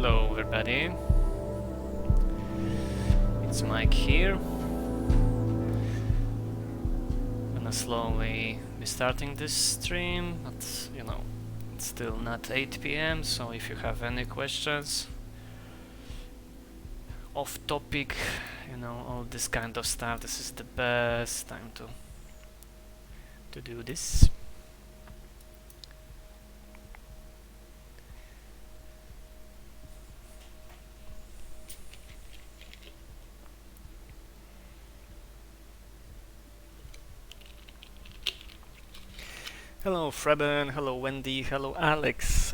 Hello everybody, it's Mike here. Gonna slowly be starting this stream, but it's still not 8 p.m, so if you have any questions, off topic, all this kind of stuff, this is the best time to do this. Hello Freben, hello Wendy, hello Alex.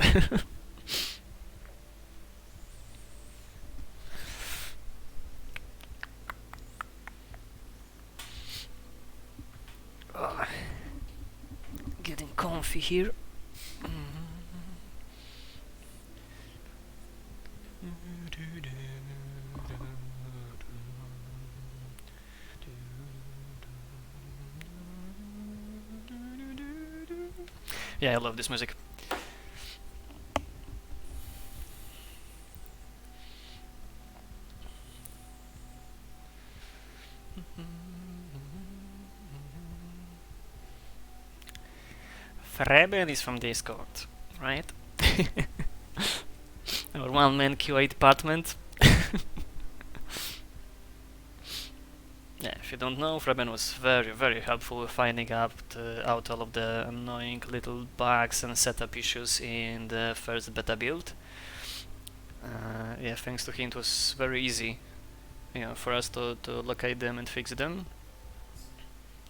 Getting comfy here. Yeah, I love this music. Freben is from Discord, right? Our one-man QA department. Yeah, if you don't know, Freben was very helpful with finding out all of the annoying little bugs and setup issues in the first beta build. Yeah, thanks to him it was very easy, for us to locate them and fix them.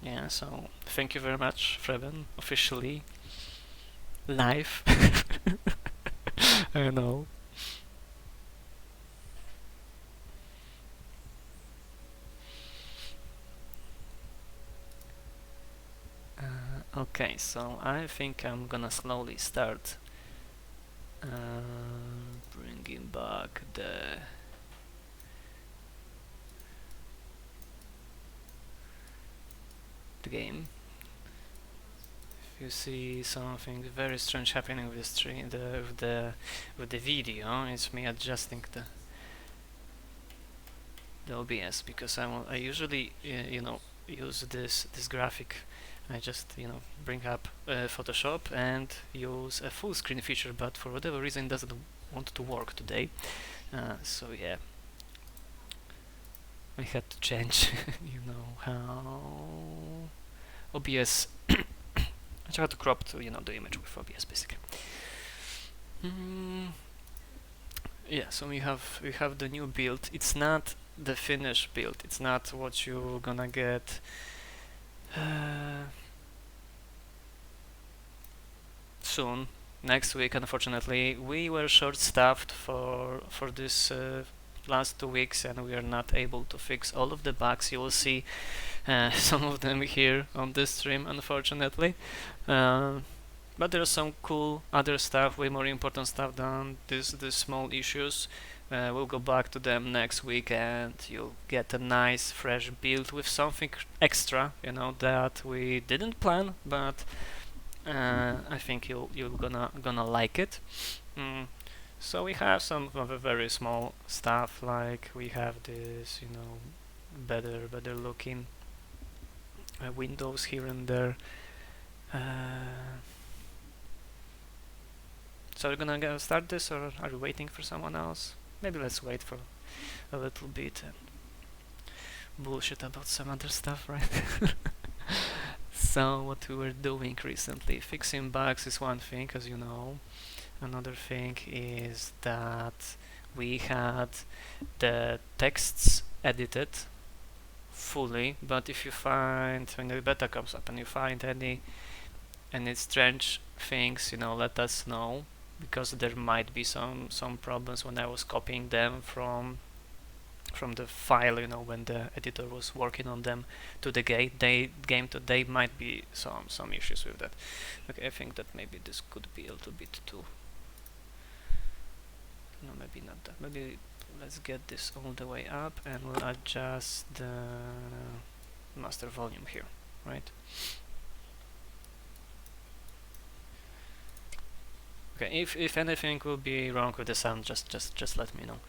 Yeah, so thank you very much, Freben, officially live. I know. Okay, so I think I'm gonna slowly start bringing back the game. If you see something very strange happening with the stream, with the video, it's me adjusting the OBS, because I usually use this graphic. I just bring up Photoshop and use a full screen feature, but for whatever reason it doesn't want to work today. So yeah, I had to change how OBS. I try to crop to the image with OBS basically. Yeah, so we have the new build. It's not the finished build. It's not what you're gonna get soon, next week. Unfortunately, we were short-staffed for this last 2 weeks, and we are not able to fix all of the bugs. You will see some of them here on this stream, unfortunately. But there's some cool other stuff, way more important stuff than these small issues. We'll go back to them next week, and you'll get a nice fresh build with something extra, that we didn't plan, but I think you're gonna like it. So we have some of the very small stuff, like we have this, better looking windows here and there. So we're gonna start this, or are you waiting for someone else? Maybe let's wait for a little bit and bullshit about some other stuff, right? So what we were doing recently, fixing bugs is one thing, as you know. Another thing is that we had the texts edited fully, but if you find, when the beta comes up and you find any strange things, let us know, because there might be some problems when I was copying them from the file, when the editor was working on them to the game today. Might be some issues with that. Okay, I think that maybe this could be a little bit too. No, maybe not that. Maybe let's get this all the way up, and we'll adjust the master volume here, right? Okay, if anything will be wrong with the sound, just let me know.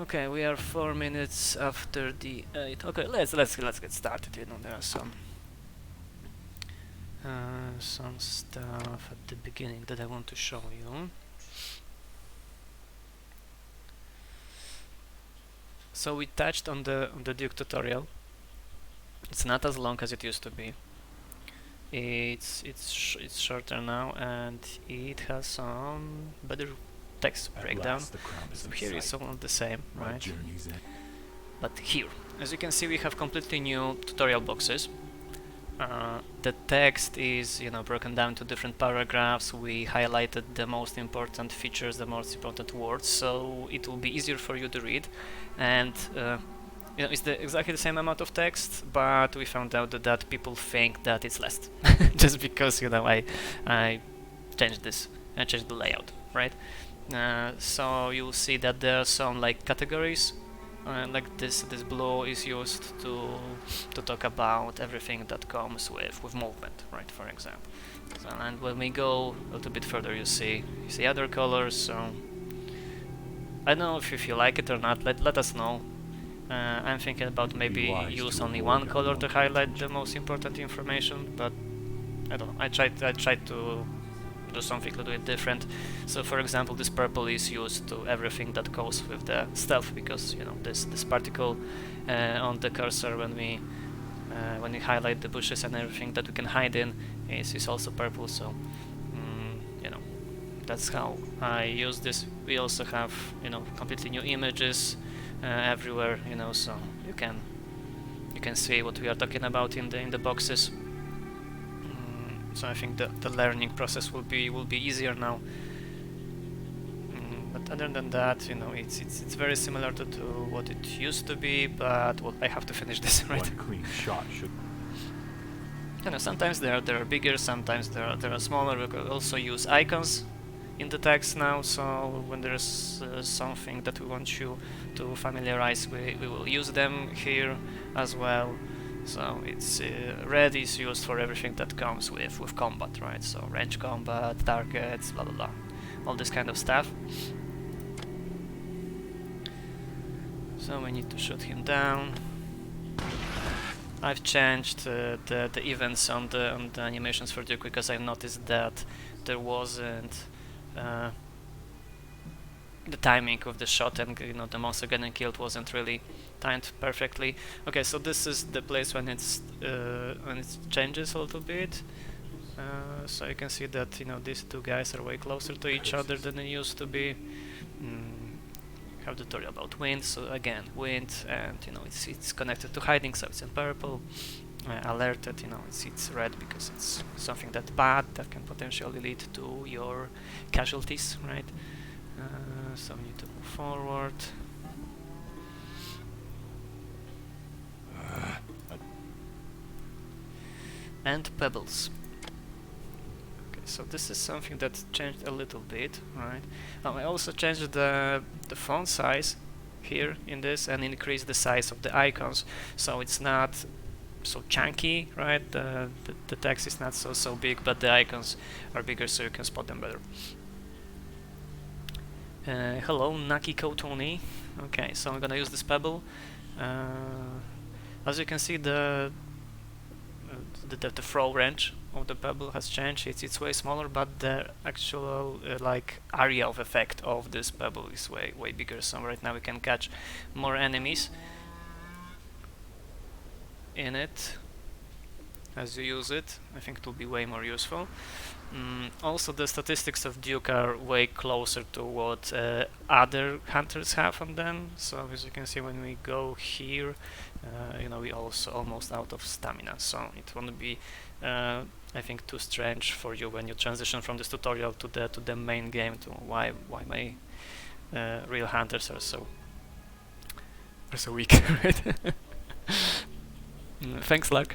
Okay, we are 4 minutes after the 8. Okay, let's get started. You know, there are some stuff at the beginning that I want to show you. So we touched on the Duke tutorial. It's not as long as it used to be. It's shorter now, and it has some better text breakdown. So here is all the same, right? But here, as you can see, we have completely new tutorial boxes. The text is, you know, broken down to different paragraphs. We highlighted the most important features, the most important words, so it will be easier for you to read. And you know, it's exactly the same amount of text, but we found out that people think that it's less, just because, you know, I changed this and changed the layout, right? So you'll see that there are some like categories. Like this blue is used to talk about everything that comes with movement, right? For example. So, and when we go a little bit further, you see other colors. So I don't know if you like it or not. Let us know. I'm thinking about maybe use only one color to highlight the most important information, but I don't know. I tried to do something a little bit different. So for example, this purple is used to everything that goes with the stealth, because, you know, this particle on the cursor when we highlight the bushes and everything that we can hide in is also purple. So you know, that's how I use this. We also have, you know, completely new images everywhere, you know, so you can see what we are talking about in the boxes. So I think the learning process will be easier now. But other than that, you know, it's very similar to what it used to be. But well, I have to finish this, right? One clean shot should. You know, sometimes they are bigger, sometimes they are smaller. We could also use icons in the text now. So when there's something that we want you to familiarize, we will use them here as well. So it's red is used for everything that comes with combat, right? So range combat, targets, blah blah blah, all this kind of stuff. So we need to shoot him down. I've changed the events on the animations for Duke, because I noticed that there wasn't the timing of the shot, and, you know, the monster getting killed wasn't really timed perfectly. Okay, so this is the place when it changes a little bit. So you can see that, you know, these two guys are way closer to each other than they used to be. Have the tutorial about wind. So again, wind, and, you know, it's connected to hiding, so it's in purple. Alerted, you know, it's red because it's something that bad that can potentially lead to your casualties, right? So we need to move forward. And pebbles. Okay, so this is something that changed a little bit, right? I also changed the font size here in this, and increased the size of the icons, so it's not so chunky, right? The text is not so big, but the icons are bigger, so you can spot them better. Hello, Naki Kotoni. Okay, so I'm gonna use this pebble. As you can see, the throw range of the pebble has changed. It's way smaller, but the actual like area of effect of this pebble is way bigger. So right now we can catch more enemies in it as you use it. I think it will be way more useful. Also, the statistics of Duke are way closer to what other hunters have on them. So as you can see, when we go here, you know, we also almost out of stamina. So it won't be, I think, too strange for you when you transition from this tutorial to the main game, to why my real hunters are so weak, right? Thanks, Lark.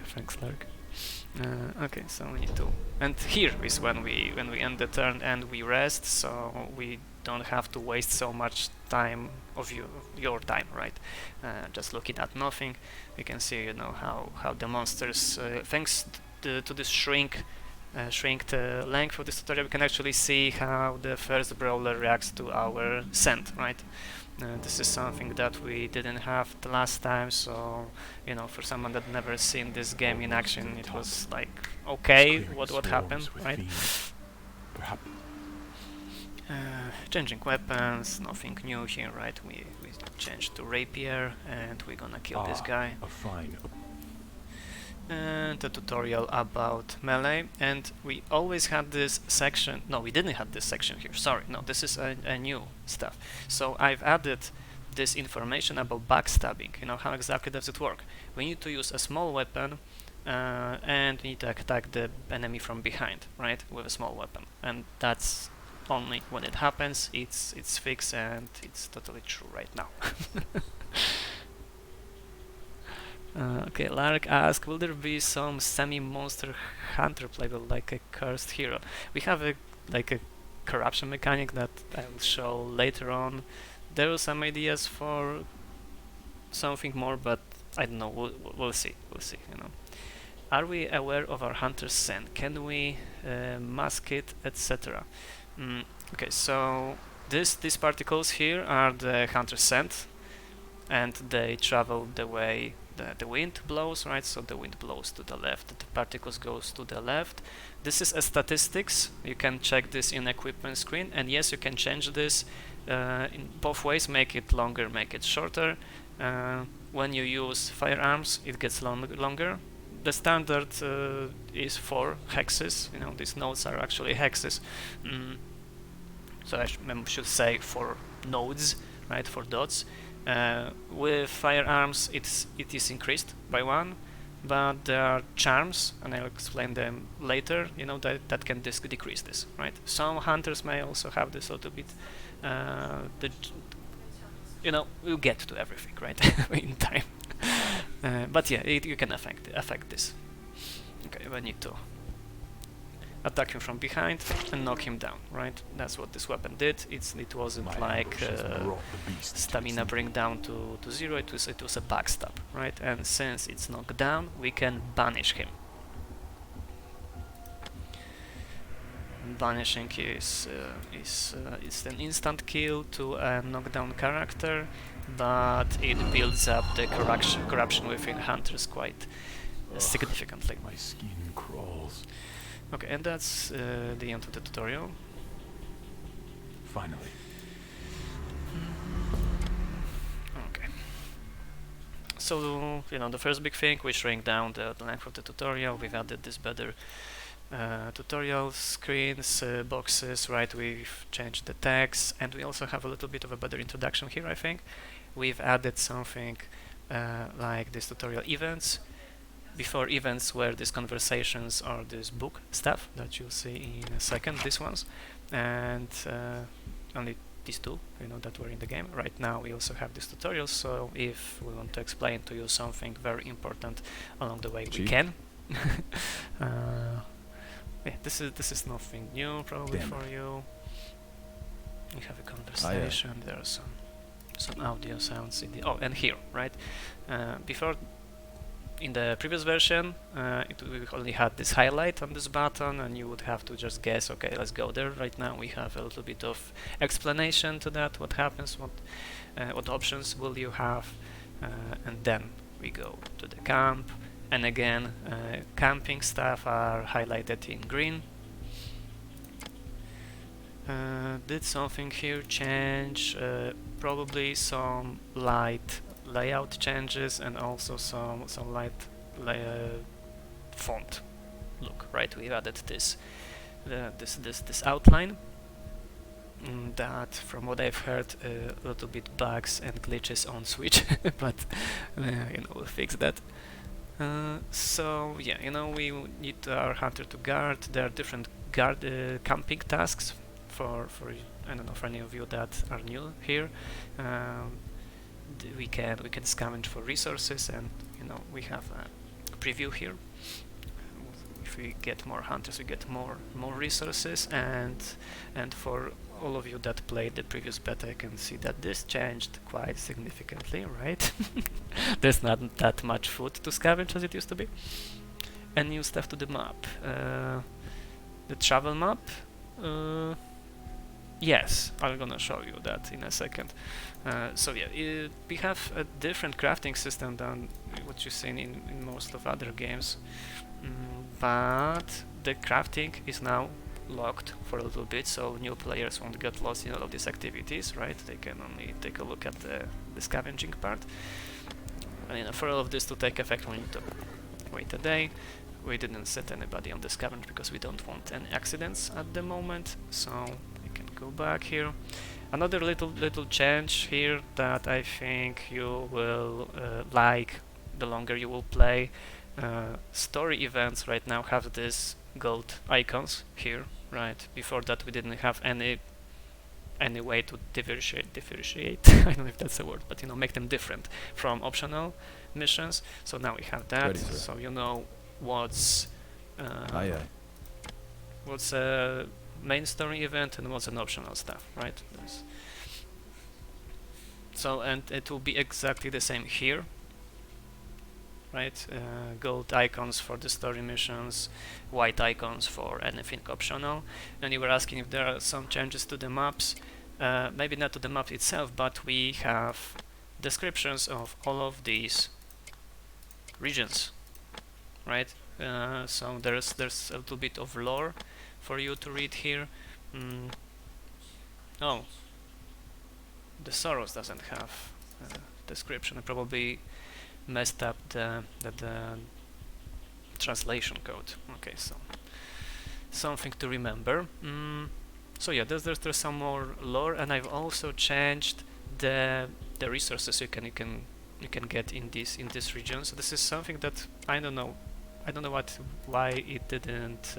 Okay, so we need to, and here is when we end the turn and we rest, so we don't have to waste so much time of your time, right? Just looking at nothing. You can see, you know, how the monsters, thanks to this shrink shrink the length of this tutorial, we can actually see how the first brawler reacts to our scent, right? This is something that we didn't have the last time, so you know, for someone that never seen this game in action, it was like, okay, what happened, right? Changing weapons, nothing new here, right? We changed to rapier, and we're gonna kill this guy. And a tutorial about melee, and we always had this section. No, we didn't have this section here, sorry. No, this is a new stuff. So I've added this information about backstabbing. You know, how exactly does it work? We need to use a small weapon, and we need to attack the enemy from behind, right, with a small weapon. And that's only when it happens, it's fixed, and it's totally true right now. Okay, Lark asks, will there be some semi-monster hunter playable like a cursed hero? We have a corruption mechanic that I will show later on. There are some ideas for something more, but I don't know. We'll see. We'll see. You know, are we aware of our hunter's scent? Can we mask it, etc.? Okay, so these particles here are the hunter's scent, and they travel the way the wind blows, right? So the wind blows to the left, the particles goes to the left. This is a statistics. You can check this in equipment screen, and yes, you can change this in both ways, make it longer, make it shorter. When you use firearms, it gets longer. The standard is 4 hexes. You know, these nodes are actually hexes. So I should say 4 nodes, right? 4 dots. With firearms, it is increased by 1, but there are charms, and I'll explain them later. You know, that can decrease this, right? Some hunters may also have this a little bit. You know, we'll get to everything, right, in time. But yeah, you can affect this. Okay, we need to attack him from behind and knock him down, right? That's what this weapon did. It wasn't like stamina bring down to 0, it was a backstab, right? And since it's knocked down, we can banish him. Banishing is an instant kill to a knockdown character, but it builds up the corruption within hunters quite significantly. My skin crawls. Okay, and that's the end of the tutorial. Finally. Okay. So, you know, the first big thing, we shrink down the length of the tutorial. We've added this better tutorial screens, boxes, right? We've changed the text, and we also have a little bit of a better introduction here, I think. We've added something like this tutorial events. Before, events were these conversations or this book stuff that you'll see in a second, these ones, and only these two, you know, that were in the game. Right now we also have these tutorials, so if we want to explain to you something very important along the way, we can. Yeah, this is nothing new probably for you. We have a conversation, there are some audio sounds in the and here, right? Before, in the previous version, we only had this highlight on this button, and you would have to just guess, okay, let's go there. Right now we have a little bit of explanation to that, what happens, what options will you have, and then we go to the camp, and again, camping stuff are highlighted in green. Did something here change? Probably some light layout changes, and also some light font look, right? We added this outline that, from what I've heard, a little bit bugs and glitches on Switch, but you know, we'll fix that. So yeah, you know, we need our hunter to guard. There are different camping tasks for I don't know, for any of you that are new here. We can scavenge for resources, and you know, we have a preview here. If we get more hunters, we get more resources, and for all of you that played the previous beta, I can see that this changed quite significantly, right? There's not that much food to scavenge as it used to be. And new stuff to the map. the travel map. Uh, yes, I'm gonna show you that in a second. So yeah, we have a different crafting system than what you've seen in most of other games, but the crafting is now locked for a little bit, so new players won't get lost in all of these activities, right? They can only take a look at the scavenging part. And for all of this to take effect, we need to wait a day. We didn't set anybody on the scavenge because we don't want any accidents at the moment, so we can go back here. Another little change here that I think you will like the longer you will play. Story events right now have these gold icons here, right? Before that we didn't have any way to differentiate I don't know if that's a word, but make them different from optional missions. So now we have that. Ready, sir. So you know what's Aye, aye. what's a main story event and what's an optional stuff, right? So, and it will be exactly the same here, right? Gold icons for the story missions, white icons for anything optional. And you were asking if there are some changes to the maps. Maybe not to the map itself, but we have descriptions of all of these regions, right? So there's a little bit of lore for you to read here. Oh, the Soros doesn't have description. I probably messed up the translation code. Okay, so something to remember. So yeah, there's some more lore, and I've also changed the resources you can get in this region. So this is something that I don't know why it didn't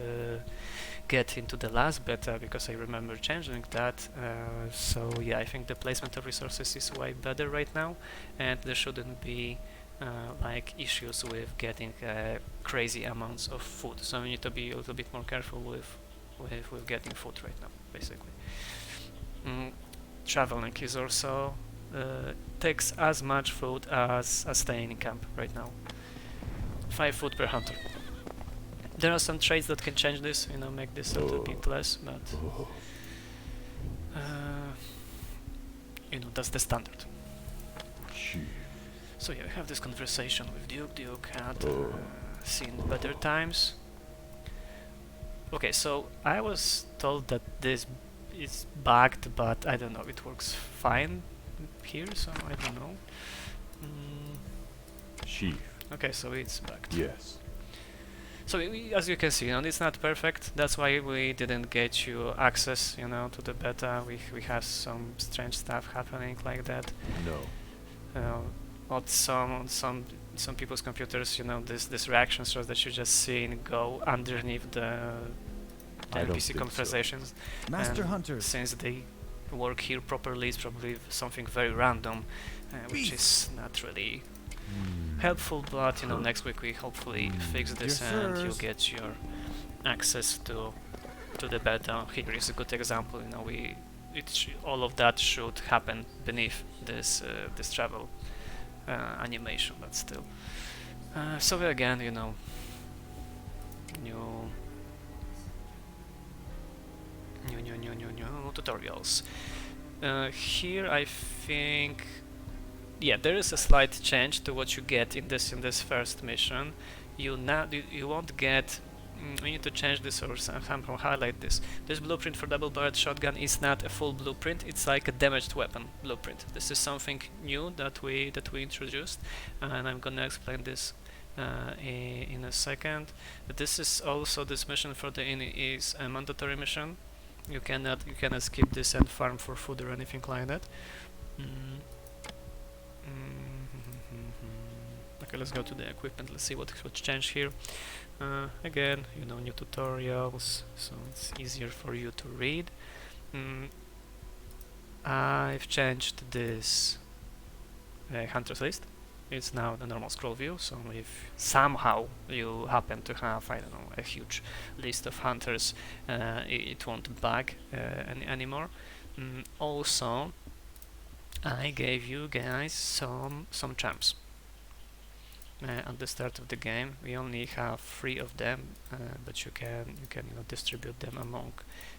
get into the last beta, because I remember changing that. So yeah, I think the placement of resources is way better right now, and there shouldn't be like issues with getting crazy amounts of food. So we need to be a little bit more careful with getting food right now, basically. Traveling is also takes as much food as staying in camp right now. 5 food per hunter. There are some traits that can change this, make this a little bit less, but that's the standard. Chief. So yeah, we have this conversation with Duke. Duke had seen better times. Okay, so I was told that this is bugged, but I don't know, it works fine here, so I don't know. Chief. Okay, so it's bugged. Yes. So as you can see, it's not perfect. That's why we didn't get you access, to the beta. We have some strange stuff happening like that. No. On some people's computers, this reaction shows that you just see go underneath the NPC conversations. So. Master Hunters. Since they work here properly, it's probably something very random, which is not really helpful. But next week we hopefully fix this, and you'll get your access to the beta. Here is a good example. All of that should happen beneath this travel animation, but still. So again, new tutorials. Here I think, yeah, there is a slight change to what you get in this first mission. You won't get. We need to change this or somehow highlight this. This blueprint for double-barreled shotgun is not a full blueprint. It's like a damaged weapon blueprint. This is something new that we introduced, and I'm gonna explain this in a second. This is also, this mission for the inn is a mandatory mission. You cannot skip this and farm for food or anything like that. Okay, let's go to the equipment. Let's see what changed here. Again, new tutorials, so it's easier for you to read. I've changed this hunters list. It's now the normal scroll view, so if somehow you happen to have, I don't know, a huge list of hunters, it won't bug anymore. Also, I gave you guys some champs. at the start of the game. We only have 3 of them, but you can distribute them among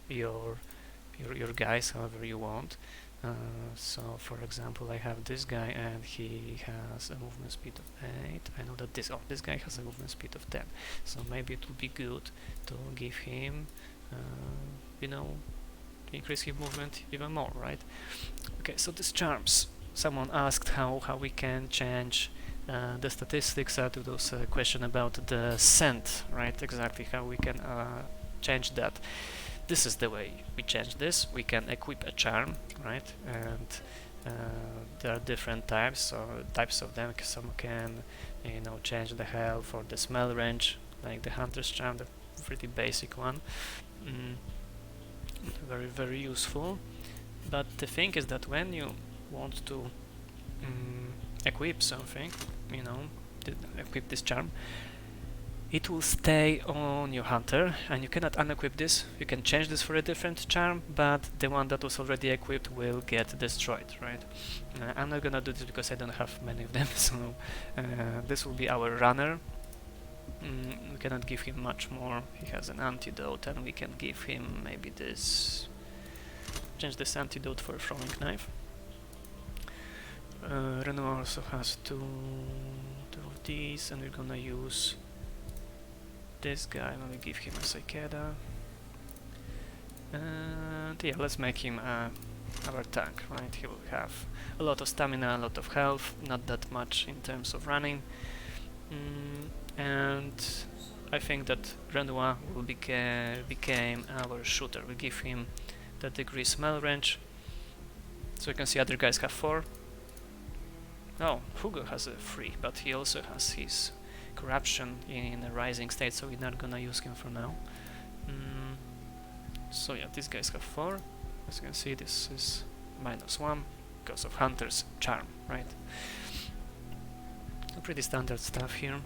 your guys however you want. So for example, I have this guy and he has a movement speed of 8. I know that this guy has a movement speed of 10, so maybe it would be good to give him increase his movement even more, right? Okay, so these charms. Someone asked how we can change the statistics to those question about the scent, right? Exactly how we can change that. This is the way we change this. We can equip a charm, right? And there are different types of them. Some can change the health or the smell range, like the hunter's charm, the pretty basic one. Very, very useful. But the thing is that when you want to equip something, equip this charm, it will stay on your hunter and you cannot unequip this. You can change this for a different charm, but the one that was already equipped will get destroyed, right? I'm not gonna do this because I don't have many of them, so this will be our runner. We cannot give him much more. He has an antidote and we can give him maybe this. Change this antidote for a throwing knife. Renoir also has two of these, and we're gonna use this guy when we give him a cicada. And yeah, let's make him our tank, right? He will have a lot of stamina, a lot of health, not that much in terms of running. And I think that Renoir will became our shooter. We give him the degree smell range. So you can see other guys have 4. Oh, Hugo has a 3, but he also has his corruption in a rising state, so we're not gonna use him for now. So yeah, these guys have 4. As you can see, this is -1 because of Hunter's charm, right? Pretty standard stuff here.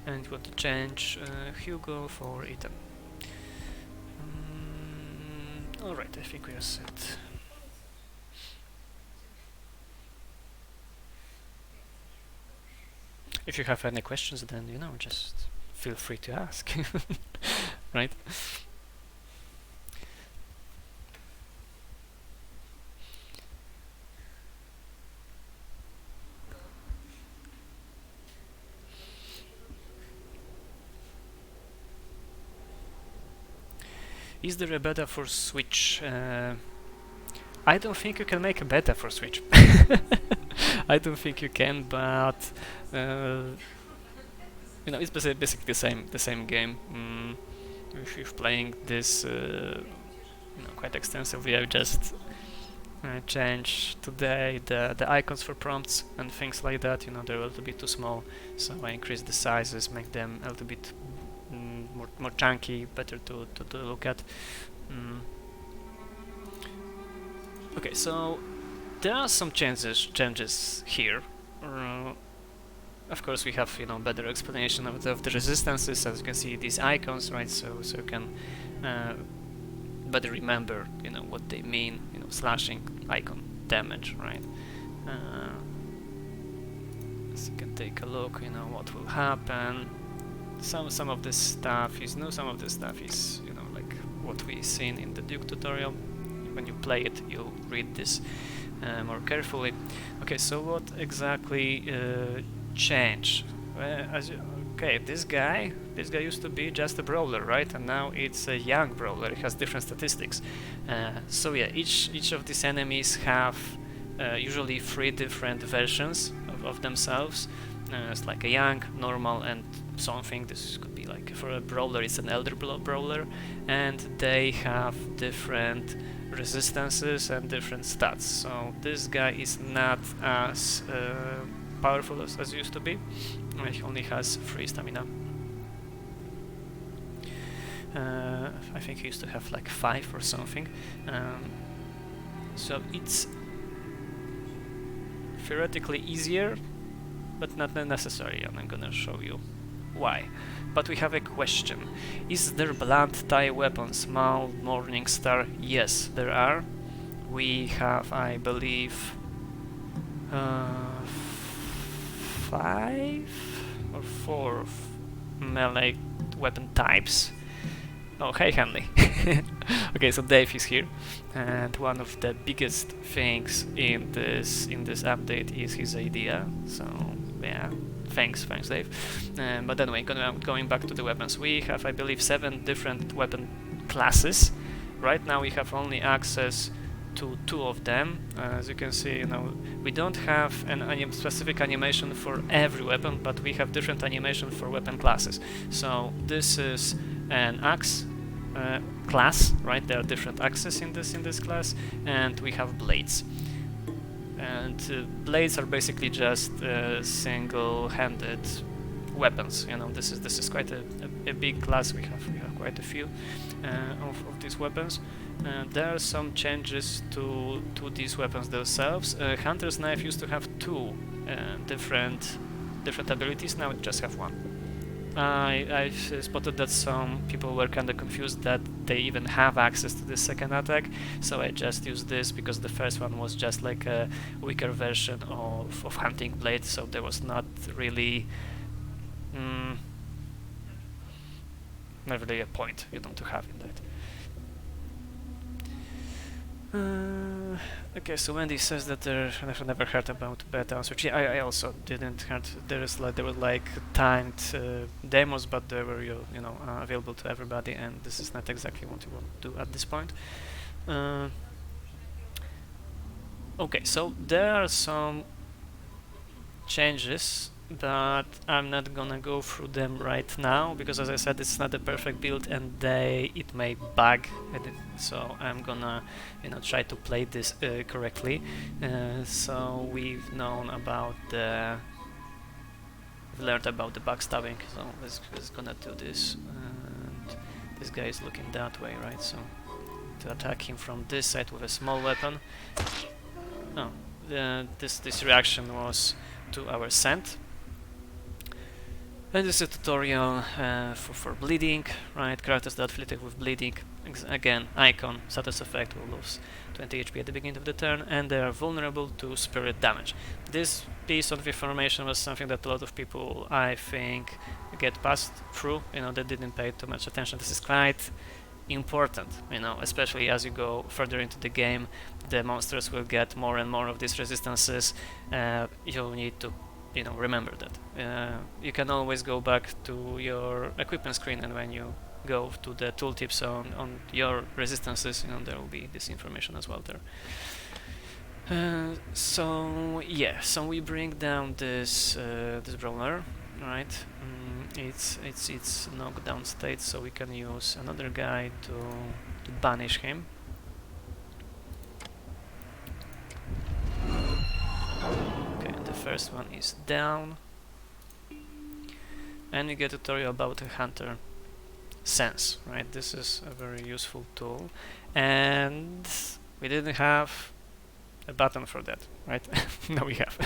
And we want to change Hugo for Ethan. Alright, I think we are set. If you have any questions, then just feel free to ask. Right? Is there a beta for Switch? I don't think you can make a beta for Switch. I don't think you can, but it's basically the same game. If you're playing this quite extensively, I just changed today the icons for prompts and things like that. They're a little bit too small, so I increased the sizes, make them a little bit more chunky, better to look at. Okay, so there are some changes here. Of course, we have better explanation of the resistances. As you can see, these icons, right? So you can better remember what they mean. Slashing icon damage, right? So you can take a look. What will happen. Some of this stuff is new. Some of this stuff is like what we seen in the Duke tutorial. When you play it, you'll read this more carefully. Okay, so what exactly changed? Okay, this guy used to be just a brawler, right? And now it's a young brawler. It has different statistics. So yeah, each of these enemies have usually 3 different versions of themselves. It's like a young, normal, and something. This could be like, for a brawler, it's an Elder brawler, and they have different resistances and different stats. So this guy is not as powerful as used to be. He only has 3 stamina. I think he used to have like 5 or something. So it's theoretically easier, but not necessary, and I'm gonna show you why. But we have a question. Is there blunt tie weapons? Maul, Morning Star? Yes, there are. We have, I believe, 5? or 4 melee weapon types. Oh, hey Hanley. Okay, so Dave is here, and one of the biggest things in this update is his idea. So yeah, thanks Dave. But anyway, going back to the weapons, we have, I believe, 7 different weapon classes. Right now we have only access to 2 of them. As you can see, we don't have an specific animation for every weapon, but we have different animation for weapon classes. So this is an axe class, right? There are different axes in this class, and we have blades. And blades are basically just single-handed weapons. This is quite a big class. We have quite a few of these weapons. There are some changes to these weapons themselves. Hunter's knife used to have 2 different abilities. Now it just have 1. I've spotted that some people were kind of confused that they even have access to the second attack, so I just used this because the first one was just like a weaker version of Hunting Blade, so there was not really a point, to have in that. Okay, so Wendy says that I've never heard about beta answers. Yeah, I also didn't heard. There were like timed demos, but they were available to everybody, and this is not exactly what you want to do at this point. Okay, so there are some changes, but I'm not gonna go through them right now because, as I said, it's not a perfect build and it may bug, so I'm gonna try to play this correctly. So we've learned about the backstabbing, so let's gonna do this. And this guy is looking that way, right? So to attack him from this side with a small weapon. Oh, this reaction was to our scent. And this is a tutorial for bleeding, right? Characters that afflicted with bleeding, again, icon, status effect, will lose 20 HP at the beginning of the turn, and they are vulnerable to spirit damage. This piece of information was something that a lot of people, I think, get passed through, they didn't pay too much attention. This is quite important, especially as you go further into the game. The monsters will get more and more of these resistances. You'll need to remember that. You can always go back to your equipment screen, and when you go to the tooltips on your resistances, there will be this information as well there. So we bring down this brawler, right? It's knockdown state, so we can use another guy to banish him. First one is down, and we get a tutorial about a hunter sense, right? This is a very useful tool, and we didn't have a button for that, right? Now we have.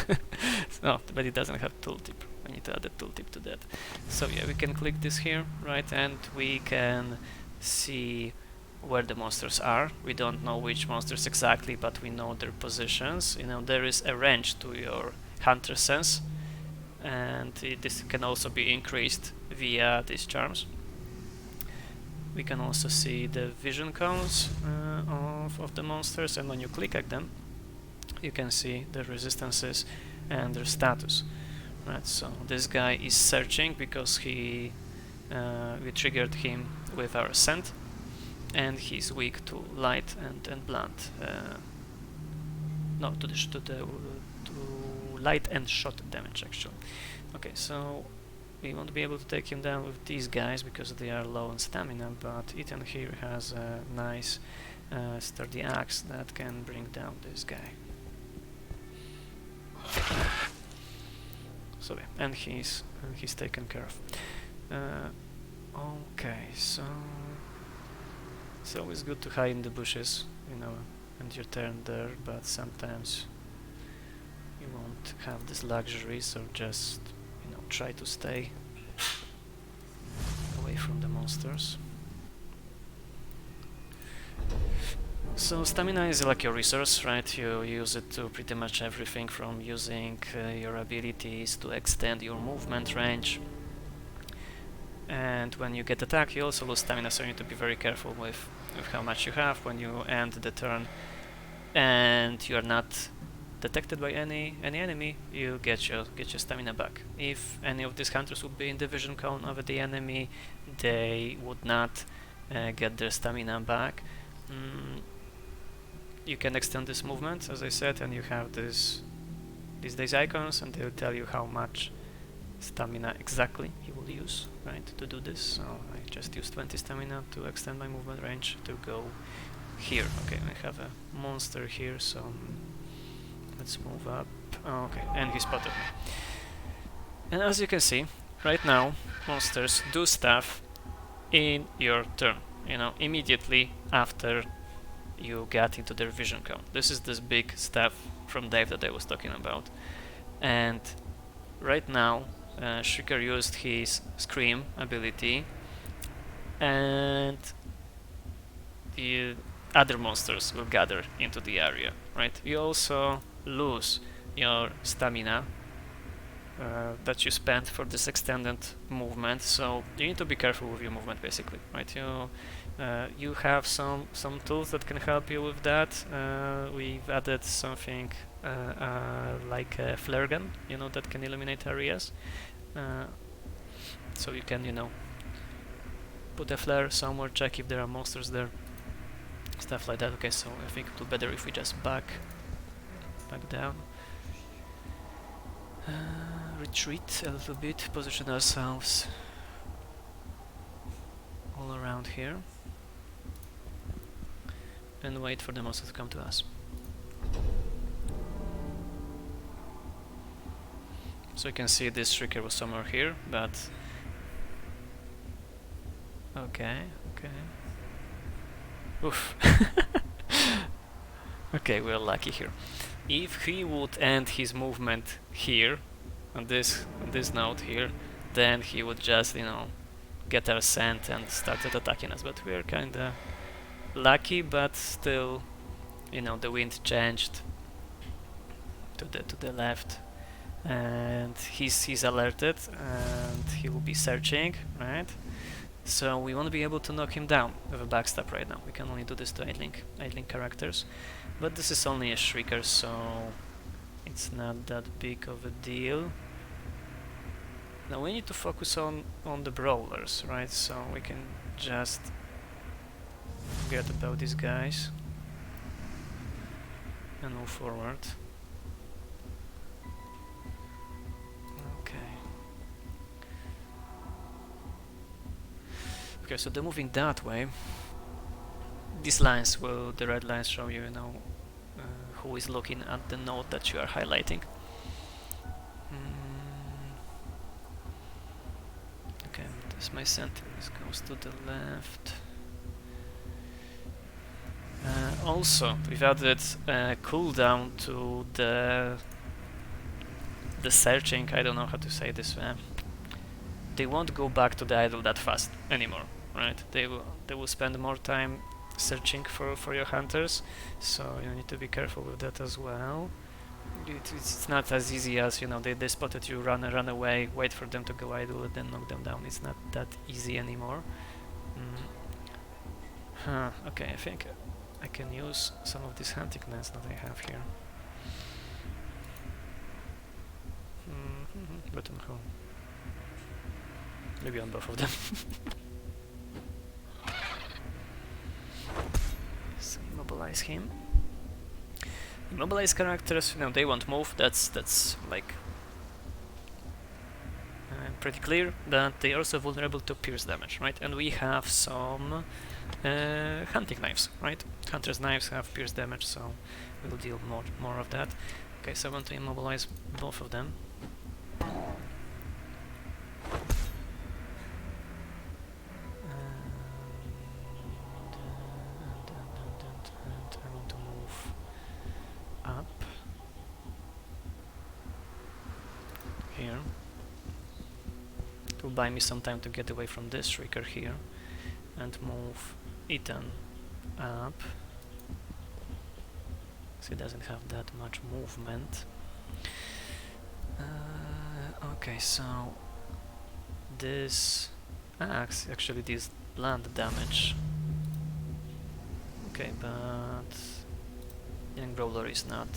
No, but it doesn't have tooltip. We need to add a tooltip to that. So yeah, we can click this here, right, and we can see where the monsters are. We don't know which monsters exactly, but we know their positions. There is a range to your hunter sense, and this can also be increased via these charms. We can also see the vision cones of the monsters, and when you click at them, you can see the resistances and their status. Right, so this guy is searching because we triggered him with our scent, and he's weak to light and blunt. No, to light and shot damage, actually. Okay, so we won't be able to take him down with these guys because they are low on stamina, but Ethan here has a nice sturdy axe that can bring down this guy. So yeah, and he's taken care of. Okay, so it's always good to hide in the bushes, and your turn there, but sometimes you won't have this luxury, so just try to stay away from the monsters. So stamina is like your resource, right? You use it to pretty much everything, from using your abilities to extend your movement range. And when you get attacked, you also lose stamina, so you need to be very careful with how much you have when you end the turn. And you are not detected by any enemy, you get your stamina back. If any of these hunters would be in the vision cone of the enemy, they would not get their stamina back. You can extend this movement, as I said, and you have these icons, and they'll tell you how much stamina exactly you will use, right, to do this. So I just used 20 stamina to extend my movement range to go here. Okay, I have a monster here, so let's move up. Oh, okay, and he spotted me. And as you can see, right now, monsters do stuff in your turn, immediately after you get into their vision cone. This is this big staff from Dave that I was talking about. And right now, Shrieker used his Scream ability, and the other monsters will gather into the area, right? You also lose your stamina that you spent for this extended movement, so you need to be careful with your movement, basically, right? You have some tools that can help you with that. We've added something like a flare gun, that can illuminate areas. So you can, put a flare somewhere, check if there are monsters there, stuff like that. Okay, so I think it would be better if we just back down. Retreat a little bit, position ourselves all around here, and wait for the monster to come to us. So you can see this Shrieker was somewhere here, but okay. Oof. Okay, we're lucky here. If he would end his movement here, on this node here, then he would just, get our scent and started attacking us. But we're kinda lucky, but still, the wind changed to the left, and he's alerted, and he will be searching, right? So we want to be able to knock him down with a backstab right now. We can only do this to 8-link characters, but this is only a Shrieker, so it's not that big of a deal. Now we need to focus on the brawlers, right? So we can just forget about these guys and move forward. Okay, so they're moving that way. These lines the red lines show you, who is looking at the node that you are highlighting. Okay, this my center. This goes to the left. Also, we've added a cooldown to the searching. I don't know how to say this. They won't go back to the idol that fast anymore, right? They will spend more time searching for your hunters, so you need to be careful with that as well. It's not as easy as, they spotted you, run away, wait for them to go idle, and then knock them down. It's not that easy anymore. Okay, I think I can use some of these hunting knives that I have here. But on who? Maybe on both of them. So immobilize him. Immobilize characters, they won't move. That's like pretty clear. But they are also vulnerable to pierce damage, right? And we have some hunting knives, right? Hunter's knives have pierce damage, so we'll deal more of that. Okay, so I want to immobilize both of them. It will buy me some time to get away from this Shrieker here and move Ethan up. so it doesn't have that much movement. Okay, so this axe actually deals blunt damage. Okay, but young brawler is not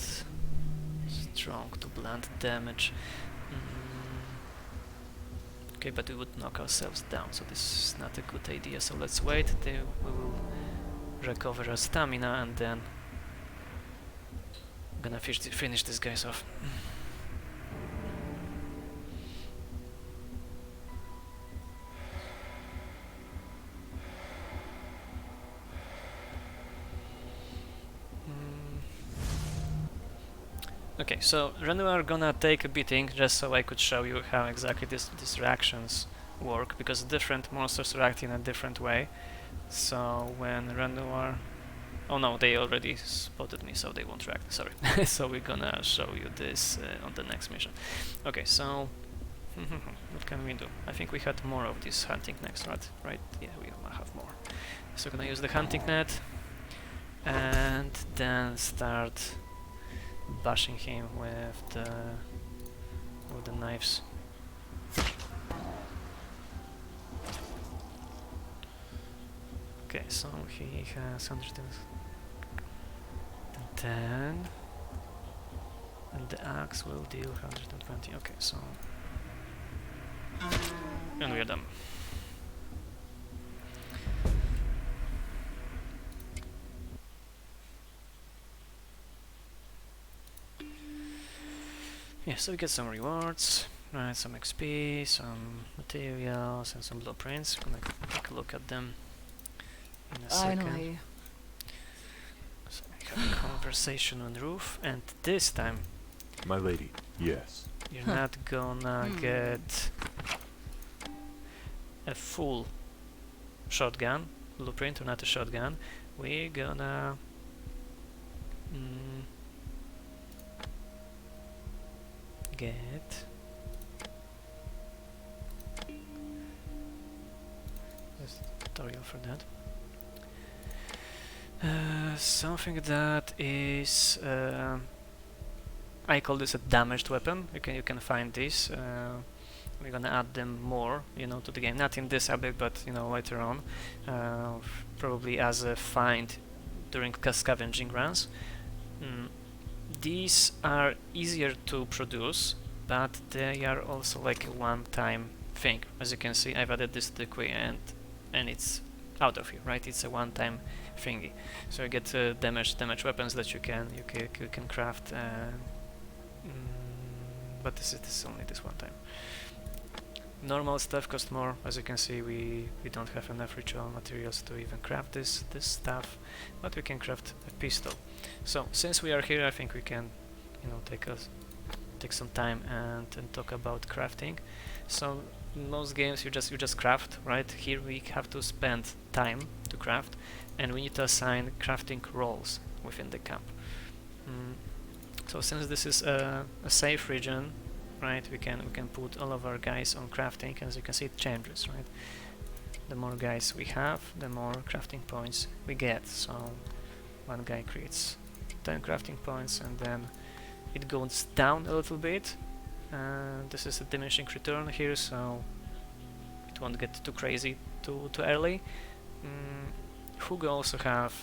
strong to blunt damage. Okay, but we would knock ourselves down, so this is not a good idea. So let's wait till we will recover our stamina, and then I'm gonna finish these guys off. Okay, so then we are gonna take a beating just so I could show you how exactly these reactions work, because different monsters react in a different way. So when Renoir... Oh no, they already spotted me, so they won't react, sorry. So we're gonna show you this on the next mission. Okay, so... what can we do? I think we had more of this hunting nets, right? Yeah, we might have more. So we're gonna use the hunting net, and then start bashing him with the knives. Okay, so he has 110, and the axe will deal 120. Okay, so and we are done. Yeah, so we get some rewards, right? Some XP, some materials, and some blueprints. I'm gonna take a look at them in a second. Finally. So we have a conversation on the roof, and this time My lady, yes. you're not gonna get a full shotgun blueprint, or not a shotgun. We're gonna get there's a tutorial for that. Something that is I call this a damaged weapon. You can find this. We're gonna add them more, to the game. Not in this update, but later on, probably as a find during scavenging runs. These are easier to produce, but they are also like a one-time thing. As you can see, I've added this to the queue, and it's out of here, right? It's a one-time thingy. So you get damage weapons that you can craft, but this is only this one time. Normal stuff costs more. As you can see, we don't have enough ritual materials to even craft this stuff, but we can craft a pistol. So since we are here, I think we can take some time and talk about crafting. So in most games you just craft, right? Here we have to spend time to craft, and we need to assign crafting roles within the camp. So since this is a safe region, right, we can put all of our guys on crafting. As you can see, it changes, right? The more guys we have, the more crafting points we get. So one guy creates 10 crafting points, and then it goes down a little bit. This is a diminishing return here, so it won't get too crazy too early. Hugo also have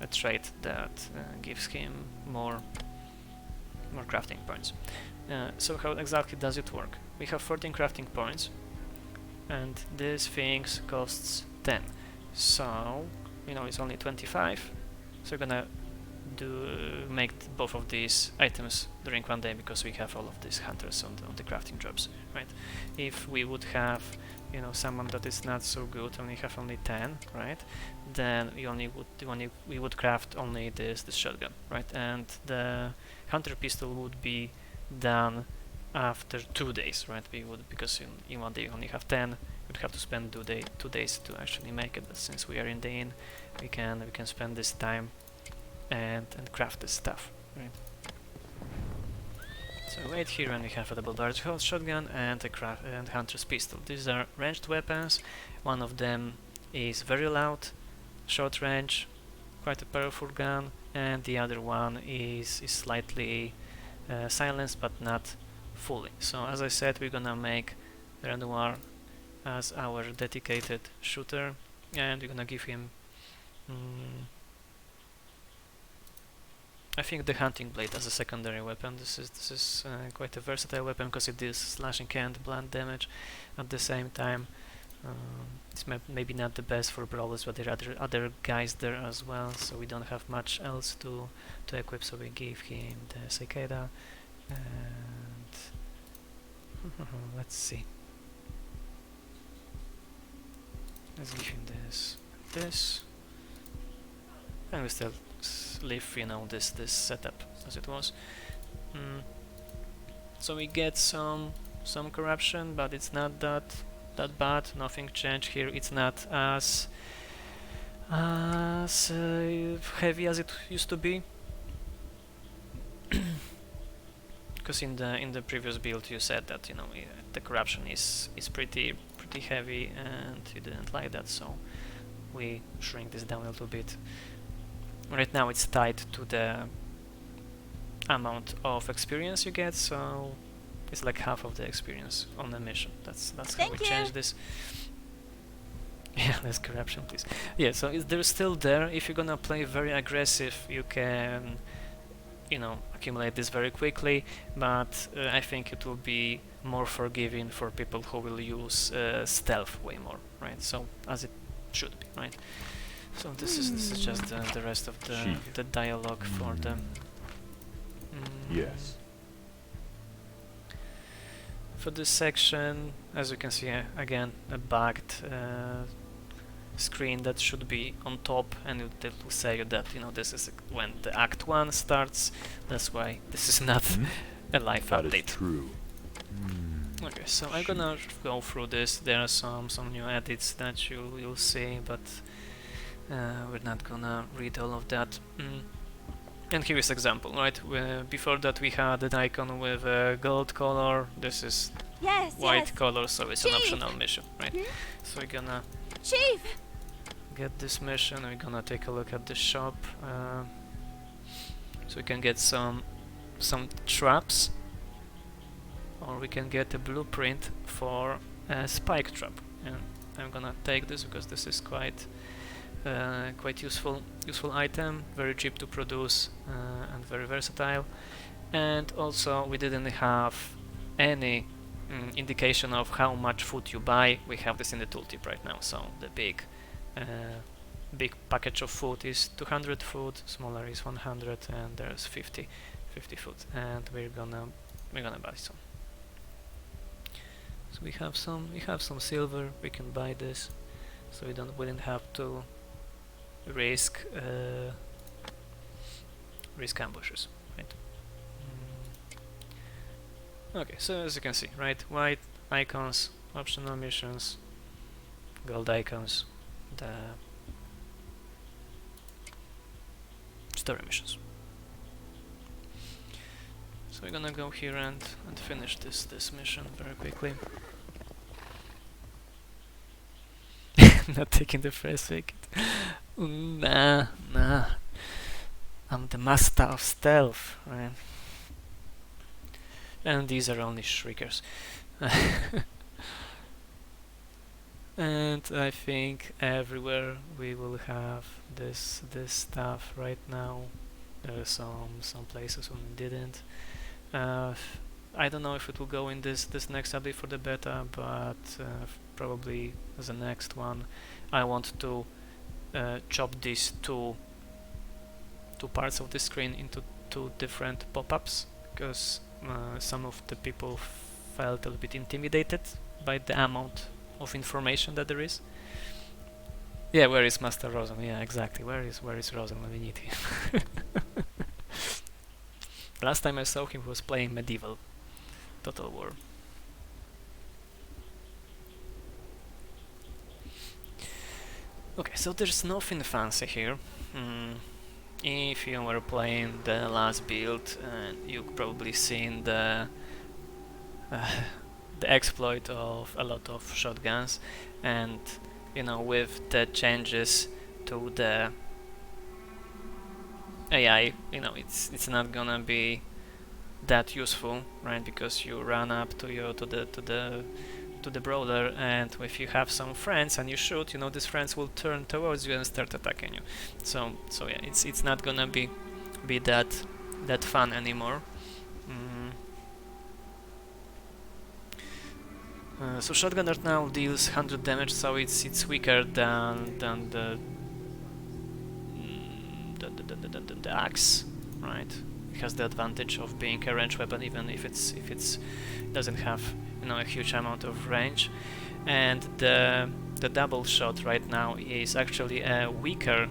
a trait that gives him more crafting points. So how exactly does it work? We have 14 crafting points, and this thing costs 10. So it's only 25. So we're gonna make both of these items during one day, because we have all of these hunters on the crafting jobs, right? If we would have someone that is not so good, and we have only 10, right? Then we would craft only this shotgun, right? And the hunter pistol would be done after 2 days, right? Because in one day you only have 10. We'd have to spend 2 days to actually make it. But since we are in the inn, we can spend this time and craft this stuff, right? So wait here, and we have a double-barreled shotgun and a hunter's pistol. These are ranged weapons. One of them is very loud, short range, quite a powerful gun, and the other one is slightly silenced but not fully. So as I said, we're gonna make Renoir as our dedicated shooter, and we're gonna give him I think the hunting blade as a secondary weapon. This is quite a versatile weapon because it deals slashing and blunt damage at the same time. It's maybe not the best for brawlers, but there are other guys there as well, so we don't have much else to equip, so we give him the cicada, and let's see. Let's give him this, and we still leave, you know, this setup as it was. So we get some corruption, but it's not that bad. Nothing changed here. It's not as heavy as it used to be. Because in the previous build you said that, you know, the corruption is pretty heavy, and you didn't like that, so we shrink this down a little bit. Right now it's tied to the amount of experience you get, so it's like half of the experience on the mission. That's how we change this. Yeah, less corruption, please. Yeah, so they're still there. If you're gonna play very aggressive, you can, you know, accumulate this very quickly, but I think it will be more forgiving for people who will use stealth way more, right? So as it should be, right? So this is just the rest of the dialogue for the Yes. for this section. As you can see, again, a bugged screen that should be on top, and it will say that, you know, this is when the Act 1 starts. That's why this is not a live That update. is true. Okay, so I'm gonna go through this. There are some new edits that you'll see, but we're not gonna read all of that. And here is example, right? Before that we had an icon with a gold color. This is white color, so it's an optional mission, right? So we're gonna get this mission. We're gonna take a look at the shop, so we can get some traps, or we can get a blueprint for a spike trap. And I'm gonna take this because this is quite useful item, very cheap to produce, and very versatile. And also we didn't have any indication of how much food you buy. We have this in the tooltip right now. So the big package of food is 200 food, smaller is 100, and there's 50 food, and we're gonna buy some. So we have some silver. We can buy this, so we wouldn't have to risk ambushes, right? Okay, so as you can see, right, white icons, optional missions, gold icons, the story missions. So we're gonna go here and finish this mission very quickly. Not taking the first wicket. Nah. I'm the master of stealth, right? And these are only shriekers. And I think everywhere we will have this stuff right now. There are some places when we didn't. I don't know if it will go in this next update for the beta, but probably as the next one. I want to chop these two parts of the screen into two different pop-ups, because some of the people felt a little bit intimidated by the amount of information that there is. Yeah, where is Master Rosen? Yeah, exactly. Where is Rosen when we need him? Last time I saw him, he was playing Medieval Total War. Okay, so there's nothing fancy here. If you were playing the last build, you've probably seen the exploit of a lot of shotguns, and you know, with the changes to the AI, you know, it's not gonna be that useful, right? Because you run up to your to the brawler, and if you have some friends and you shoot, you know, these friends will turn towards you and start attacking you. So yeah, it's not gonna be that fun anymore. Mm. So shotgunner now deals 100 damage, so it's weaker than the axe, right? It has the advantage of being a range weapon, even if it's doesn't have, you know, a huge amount of range. And the double shot right now is actually a weaker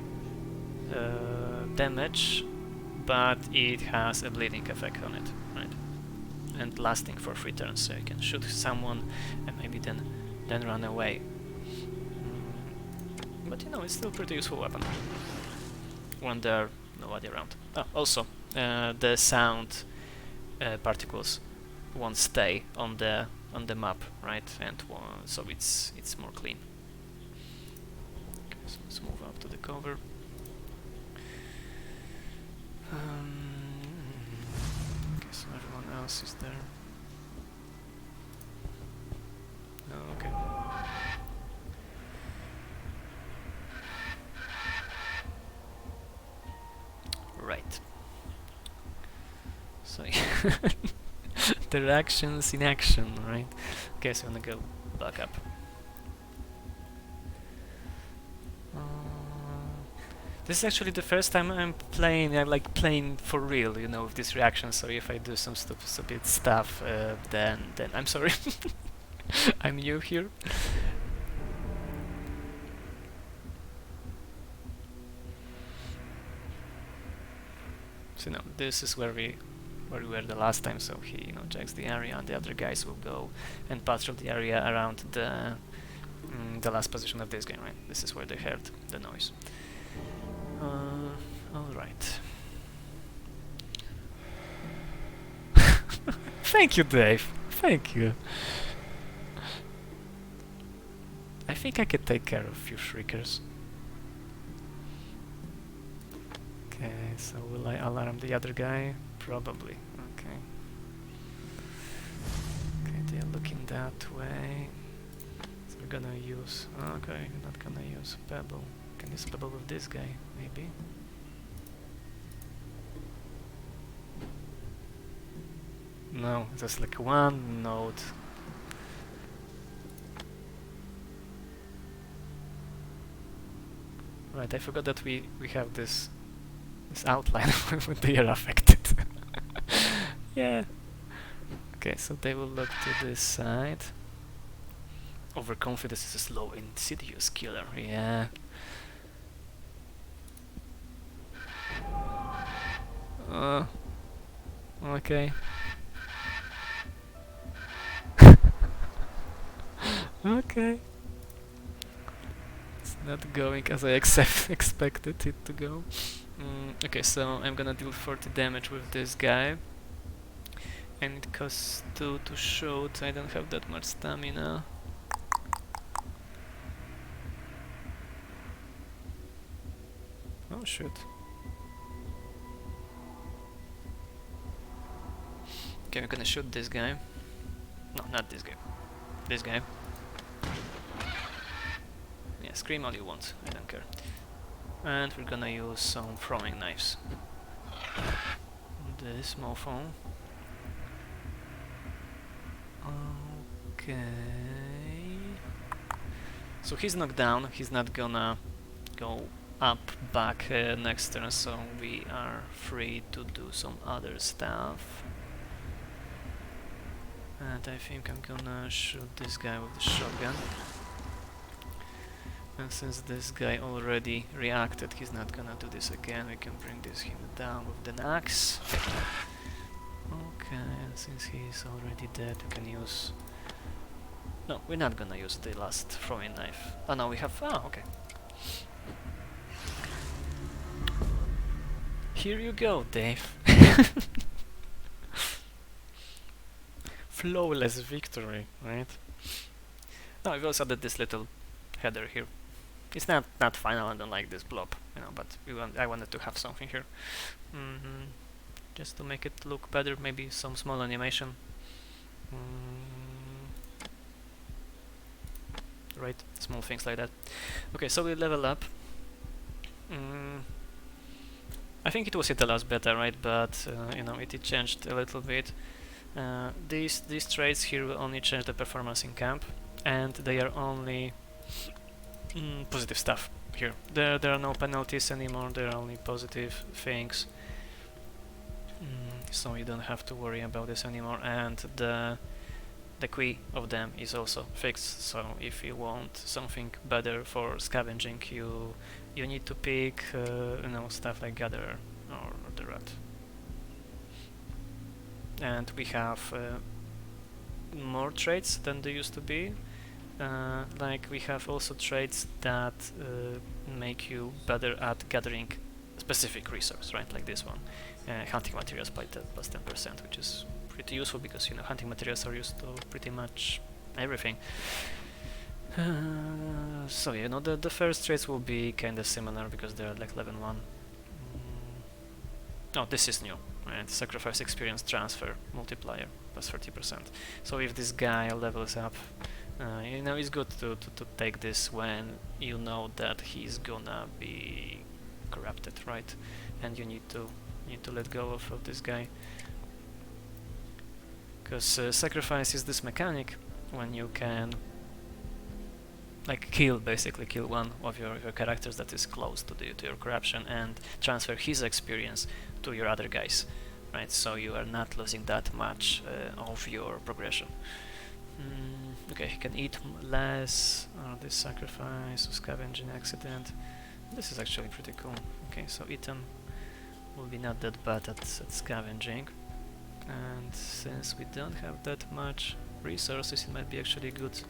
damage, but it has a bleeding effect on it, right? And lasting for 3 turns, so you can shoot someone and maybe then run away. But you know, it's still a pretty useful weapon when there's nobody around. Oh, also, the sound particles won't stay on the map, right? And so it's more clean. Okay, so let's move up to the cover. Okay, so everyone else is there. Oh, okay. Right. So the reactions in action, right? Okay, so I'm gonna go back up. This is actually the first time I'm playing, like playing for real, you know, with this reaction. So if I do some stupid stuff, then I'm sorry. I'm new here. So no, this is where we were the last time. So he, you know, checks the area, and the other guys will go and patrol the area around the last position of this game. Right, this is where they heard the noise. All right. Thank you, Dave. Thank you. I think I could take care of a few shriekers. Okay, so will I alarm the other guy? Probably. Okay. Okay, they're looking that way. So we're gonna use... Okay, we're not gonna use Pebble. Can use Pebble with this guy, maybe? No, there's like one node. Right, I forgot that we have this outline when they are affected. Yeah. Okay, so they will look to this side. Overconfidence is a slow, insidious killer. Yeah. Okay. Okay. It's not going as I expected it to go. Okay, so I'm gonna deal 40 damage with this guy. And it costs 2 to shoot. I don't have that much stamina. Oh, shoot. Okay, we're gonna shoot this guy. No, not this guy. This guy. Yeah, scream all you want. I don't care. And we're gonna use some throwing knives. This mofo. Okay. So he's knocked down. He's not gonna go up back next turn, so we are free to do some other stuff. And I think I'm gonna shoot this guy with the shotgun. And since this guy already reacted, he's not gonna do this again. We can bring him down with the axe. Okay, and since he's already dead, we can use... No, we're not gonna use the last throwing knife. Oh no, we have... Oh, okay. Here you go, Dave. Flawless victory, right? No, I've also added this little header here. It's not final, I don't like this blob. you know, but I wanted to have something here. Just to make it look better, maybe some small animation. Right, small things like that. Okay, so we level up. I think it was in the last beta, right? But you know, it changed a little bit. These traits here will only change the performance in camp, and they are only positive stuff here. There are no penalties anymore. There are only positive things. So you don't have to worry about this anymore. And the key of them is also fixed. So if you want something better for scavenging, you need to pick you know, stuff like Gatherer or the Rat. And we have more traits than there used to be. Like we have also traits that make you better at gathering specific resource, right? Like this one, hunting materials by plus 10%, which is pretty useful because, you know, hunting materials are used to pretty much everything. So you know, the first traits will be kind of similar because they're like level 1. Oh, this is new, right? Sacrifice experience transfer multiplier plus 30%. So if this guy levels up, you know, it's good to take this when you know that he's gonna be corrupted, right? And you need to let go of this guy, because sacrifice is this mechanic when you can like basically kill one of your characters that is close to your corruption and transfer his experience to your other guys, right? So you are not losing that much of your progression. Okay, he can eat less. This sacrifice, scavenging accident. This is actually pretty cool. Okay, so eaten will be not that bad at scavenging, and since we don't have that much resources, it might be actually good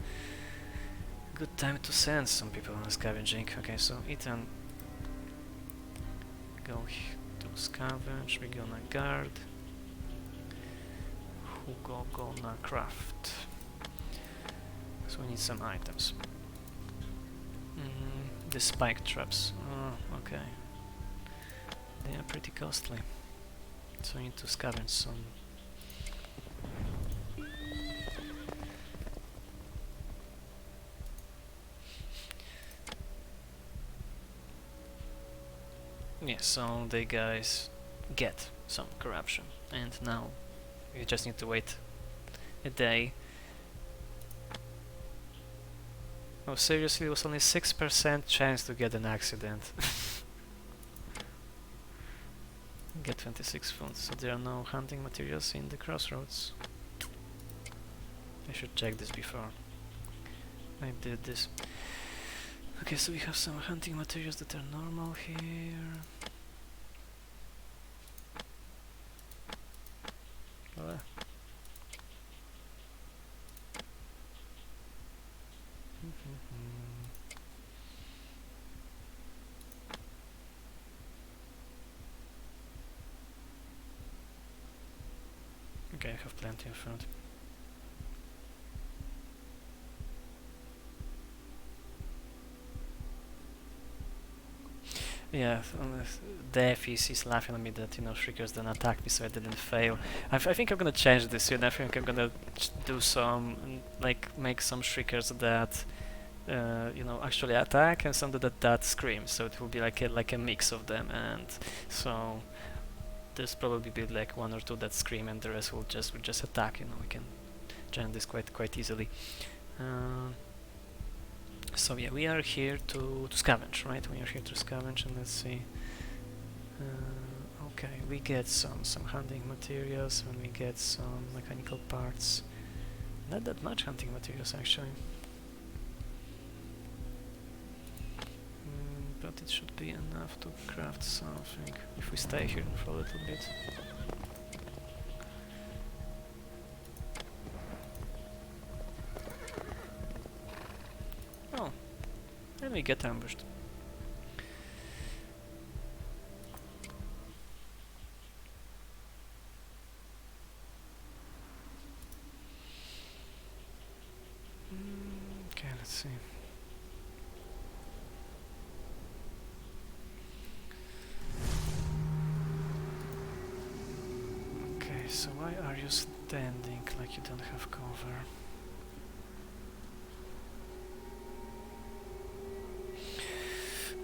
time to send some people on scavenging. Okay, so eaten. Go to scavenge. We're gonna guard. Who gonna craft? So we need some items. The spike traps. Oh, okay. They are pretty costly. So we need to scavenge some. Yeah, so they guys get some corruption, and now you just need to wait a day. Oh, seriously, it was only 6% chance to get an accident. Get 26 food, so there are no hunting materials in the crossroads. I should check this before I did this. Okay, so we have some hunting materials that are normal here. Voila. Okay, I have plenty of food. Yeah, Def is laughing at me that, you know, Shriekers didn't attack me, so I didn't fail. I think I'm gonna change this, you know, I think I'm gonna do some, like, make some Shriekers that, you know, actually attack and some that scream, so it will be like a mix of them, and so there's probably be like 1 or 2 that scream and the rest will just attack, you know, we can change this quite easily. So yeah, we are here to scavenge, right? We are here to scavenge, and let's see. Okay, we get some hunting materials, and we get some mechanical parts. Not that much hunting materials, actually. But it should be enough to craft something if we stay here for a little bit. Oh, and we get ambushed. Okay, let's see. So why are you standing like you don't have cover?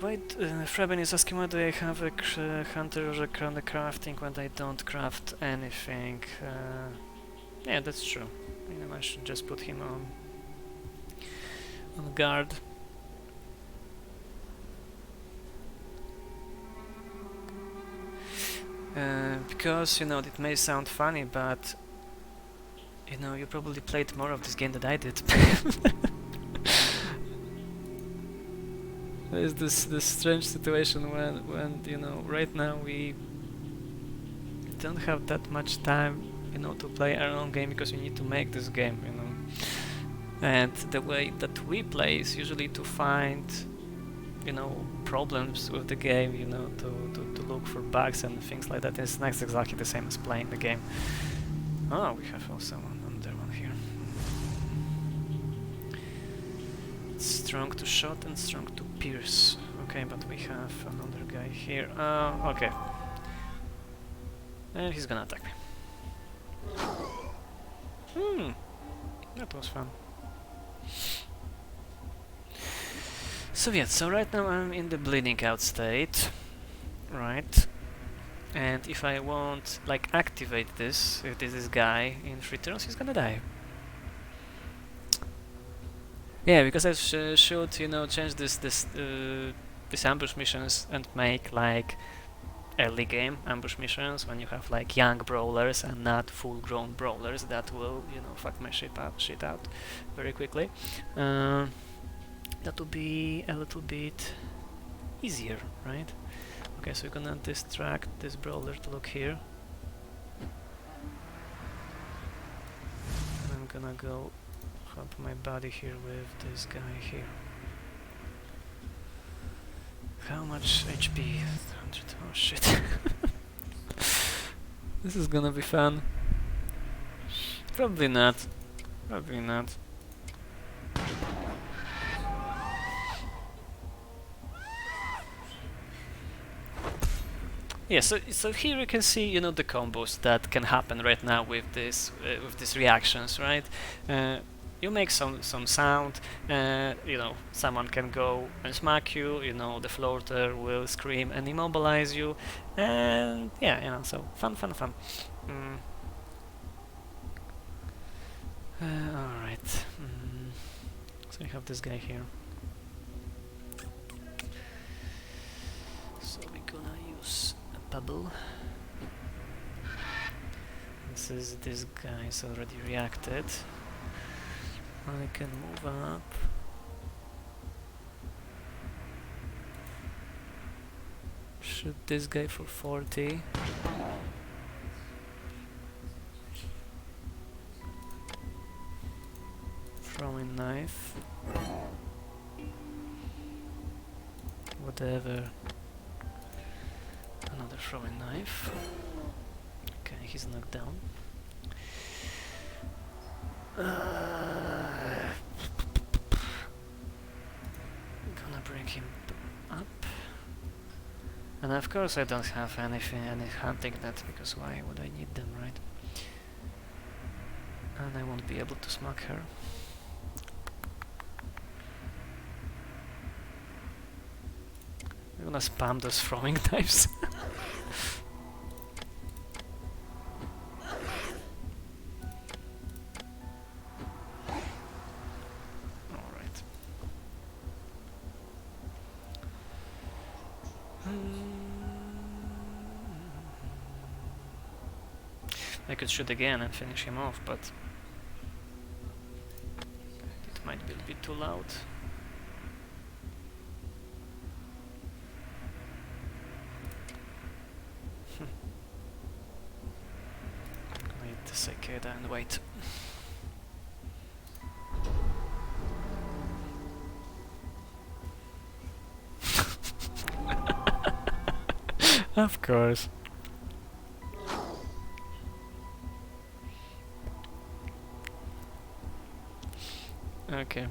Wait, Freben is asking why do I have a hunter or a crafting when I don't craft anything? Yeah, that's true. You know, I should just put him on guard. Because, you know, it may sound funny, but you know, you probably played more of this game than I did. There's this strange situation when you know, right now we don't have that much time, you know, to play our own game because we need to make this game, you know. And the way that we play is usually to find, you know, problems with the game, you know, to look for bugs and things like that. It's not exactly the same as playing the game. Oh, we have also another one here. Strong to shot and strong to pierce. Okay, but we have another guy here. Okay. And he's gonna attack me. That was fun. So yeah, so right now I'm in the bleeding out state, right? And if I won't like activate this, if this guy in 3 turns, he's gonna die. Yeah, because I should, you know, change these ambush missions and make like early game ambush missions when you have like young brawlers and not full-grown brawlers that will, you know, fuck my shit out very quickly. That will be a little bit easier, right? Okay, so we're gonna distract this brawler to look here. And I'm gonna go help my buddy here with this guy here. How much HP? 100. Oh shit. This is gonna be fun. Probably not. Probably not. Yeah, so here you can see, you know, the combos that can happen right now with these reactions, right? You make some sound, you know, someone can go and smack you, you know, the floater will scream and immobilize you, and yeah, you know, so fun. Alright, so we have this guy here. So we're gonna use a bubble. This guy's already reacted. I can move up. Shoot this guy for 40. Throwing knife. Whatever. Another throwing knife. Okay, he's knocked down. Gonna bring him up. And of course I don't have any hunting net, because why would I need them, right? And I won't be able to smack her. I'm gonna spam those throwing knives. Alright. I could shoot again and finish him off, but it might be a bit too loud. Gonna hit the cicada and wait. Of course. Okay.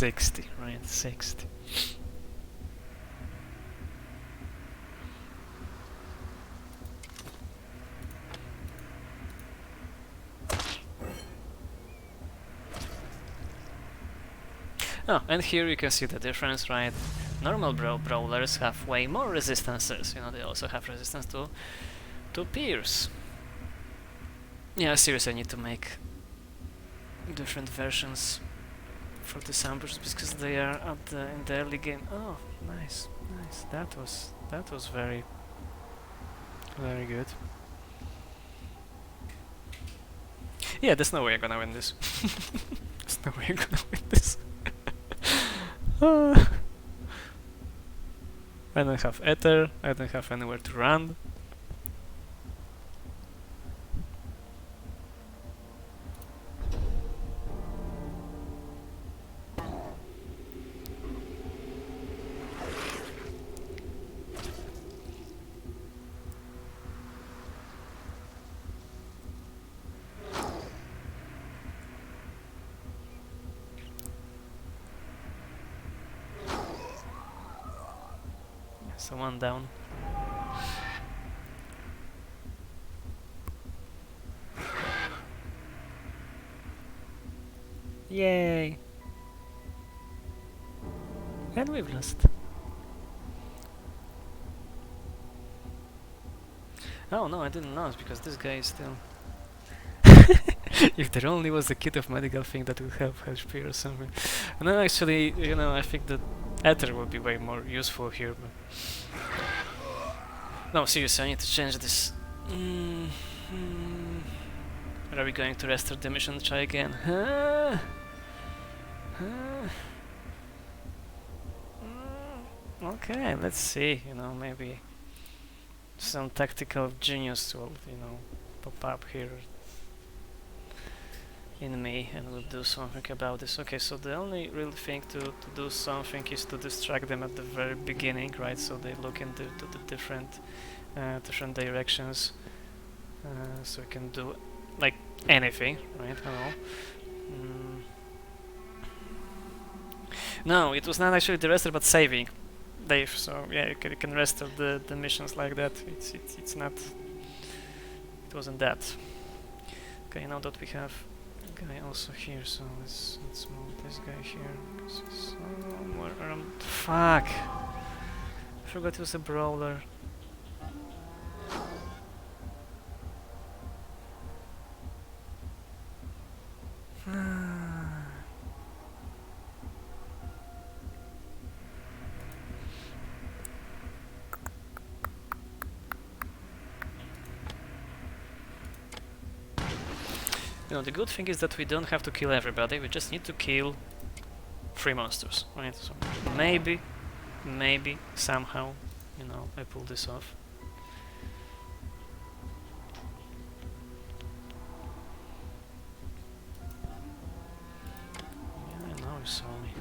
60, right? 60. Oh, and here you can see the difference, right? Normal brawlers have way more resistances. You know, they also have resistance to pierce. Yeah, seriously, I need to make different versions for the ambush because they are in the early game. Oh, nice, nice. That was very good. Yeah, there's no way I'm gonna win this. There's no way I'm gonna win this. I don't have ether. I don't have anywhere to run. So one down. Yay! And we've lost. Oh no, I didn't lose because this guy is still... If there only was a kit of medical thing that would help HP or something. No, actually, you know, I think that ether would be way more useful here, but... No, seriously, I need to change this. Are we going to restart the mission and try again? Okay, let's see, you know, maybe some tactical genius will, you know, pop up here in me and will do something about this. Okay, so the only real thing to do something is to distract them at the very beginning, right? So they look into the different directions. So we can do like anything, right? Hello. No, it was not actually the restart, but saving, Dave. So yeah, you can restart the missions like that. It's not. It wasn't that. Okay, now that we have a guy also here, so let's move this guy here because he's somewhere around. Fuck! I forgot it was a brawler. You know, the good thing is that we don't have to kill everybody, we just need to kill 3 monsters, right? So maybe, somehow, you know, I pull this off. Yeah, I know you saw me.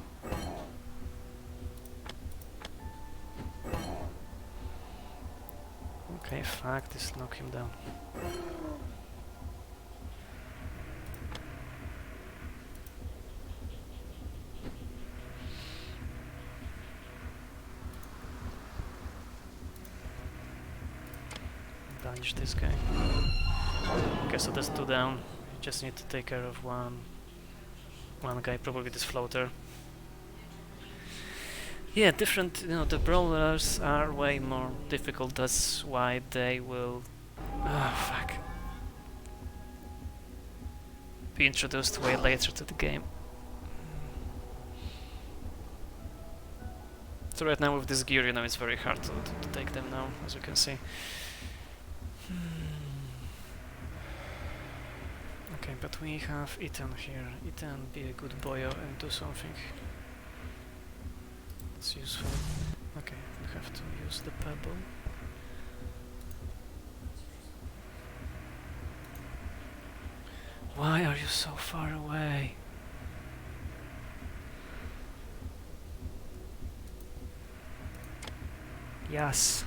Okay, fuck this, knock him down. Banish this guy. Okay, so that's 2 down. Just need to take care of one guy, probably this floater. Yeah, different, you know, the brawlers are way more difficult, that's why they will... fuck. Be introduced way later to the game. So right now with this gear, you know, it's very hard to take them now, as you can see. Okay, but we have Ethan here. Ethan, be a good boyo and do something. It's useful. Okay, we have to use the pebble. Why are you so far away? Yes.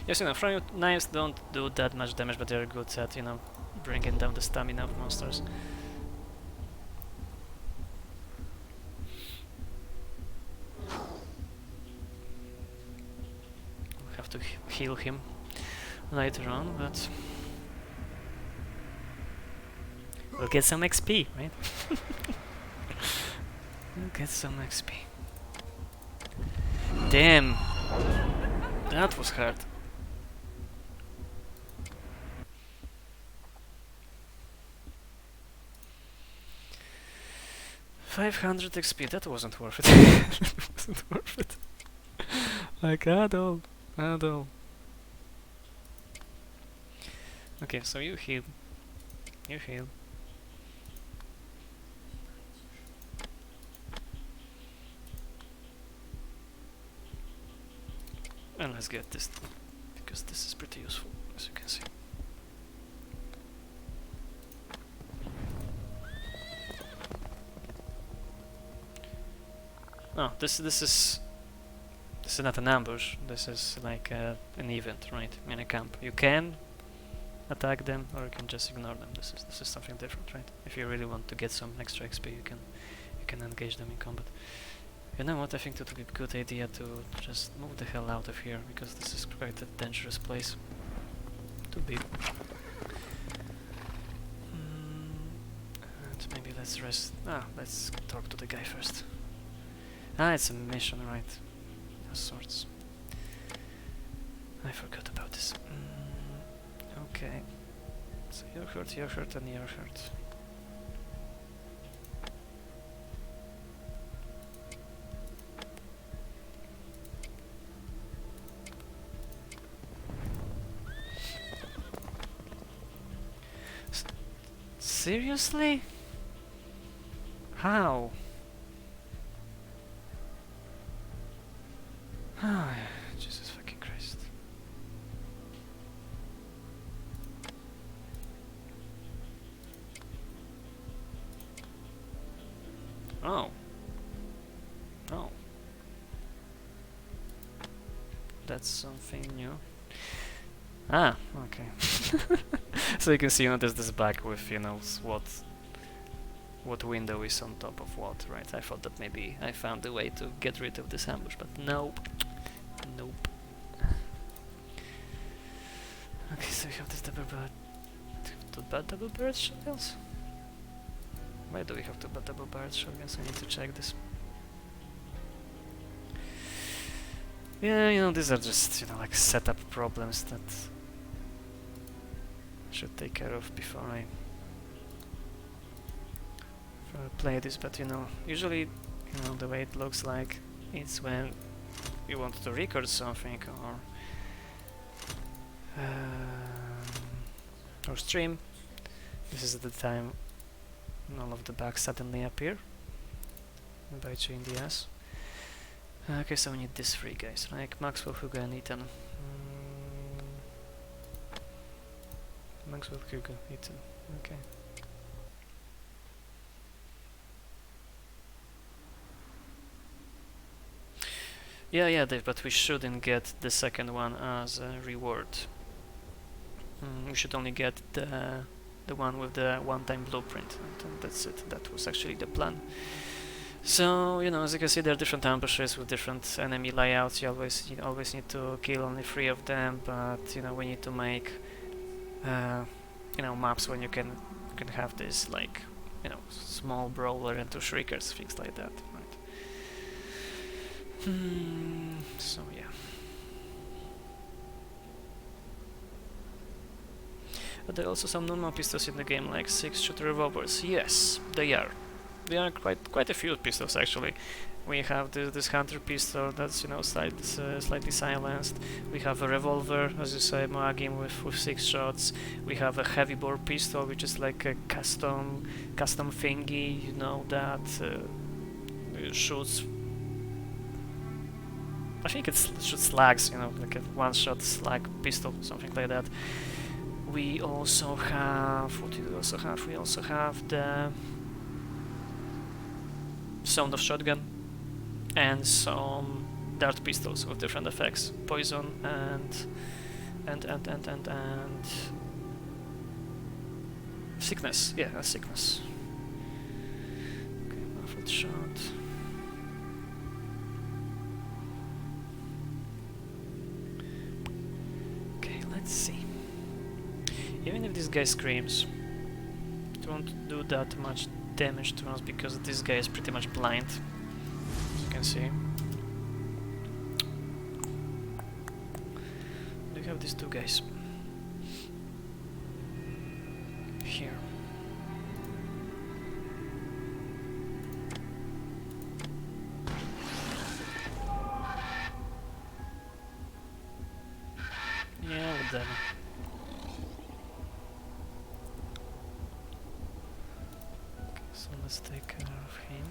Yes, throwing knives don't do that much damage, but they're good at, bringing down the stamina of monsters. We'll have to heal him later on, but we'll get some XP, right? We'll get some XP. Damn! That was hard. 500 XP, that wasn't worth it. That wasn't worth it. Like, at all. At all. Okay, so you heal. You heal. And let's get this, because this is pretty useful, as you can see. Oh, this is not an ambush. This is like an event, right? In a camp, you can attack them, or you can just ignore them. This is something different, right? If you really want to get some extra XP, you can engage them in combat. You know what? I think that would be a good idea to just move the hell out of here, because this is quite a dangerous place to be. And maybe let's rest. Let's talk to the guy first. It's a mission, right? Of sorts. I forgot about this. Okay. So you're hurt, and you're hurt. Seriously? How? Jesus fucking Christ. Oh. Oh. That's something new. Okay. So you can see, there's this bug with, what window is on top of what, right? I thought that maybe I found a way to get rid of this ambush, but nope. Nope. Okay, so we have this double barrel shotguns? Why do we have two double barrel shotguns? I need to check this. Yeah, these are just, like setup problems that I should take care of before I play this, but usually, the way it looks like, it's when you want to record something or stream. This is the time all of the bugs suddenly appear and bite you in the ass. Okay, so we need these three guys, like Maxwell, Hugo, and Ethan. Maxwell, Hugo, Ethan. Okay. Yeah, Dave, but we shouldn't get the second one as a reward. We should only get the one with the one-time blueprint, and that's it. That was actually the plan. So, as you can see, there are different ambushes with different enemy layouts. You always need to kill only 3 of them, but we need to make maps when you can have this, like, small brawler and 2 shriekers, things like that, right? So yeah. But there are also some normal pistols in the game, like 6-shooter revolvers. Yes, they are. There are quite a few pistols actually. We have this hunter pistol that's slightly silenced. We have a revolver, as you say, Moagim with 6 shots. We have a heavy bore pistol, which is like a custom thingy, that shoots. I think it shoots slugs, like a one-shot slug pistol, something like that. We also have... What do we also have? We also have the sound of shotgun and some dart pistols with different effects. Poison and And sickness. Yeah, a sickness. Okay, muffled shot. Okay, let's see. Even if this guy screams, it won't do that much damage to us because this guy is pretty much blind, as you can see. We have these two guys here. Yeah, whatever. Okay, so let's take care of him.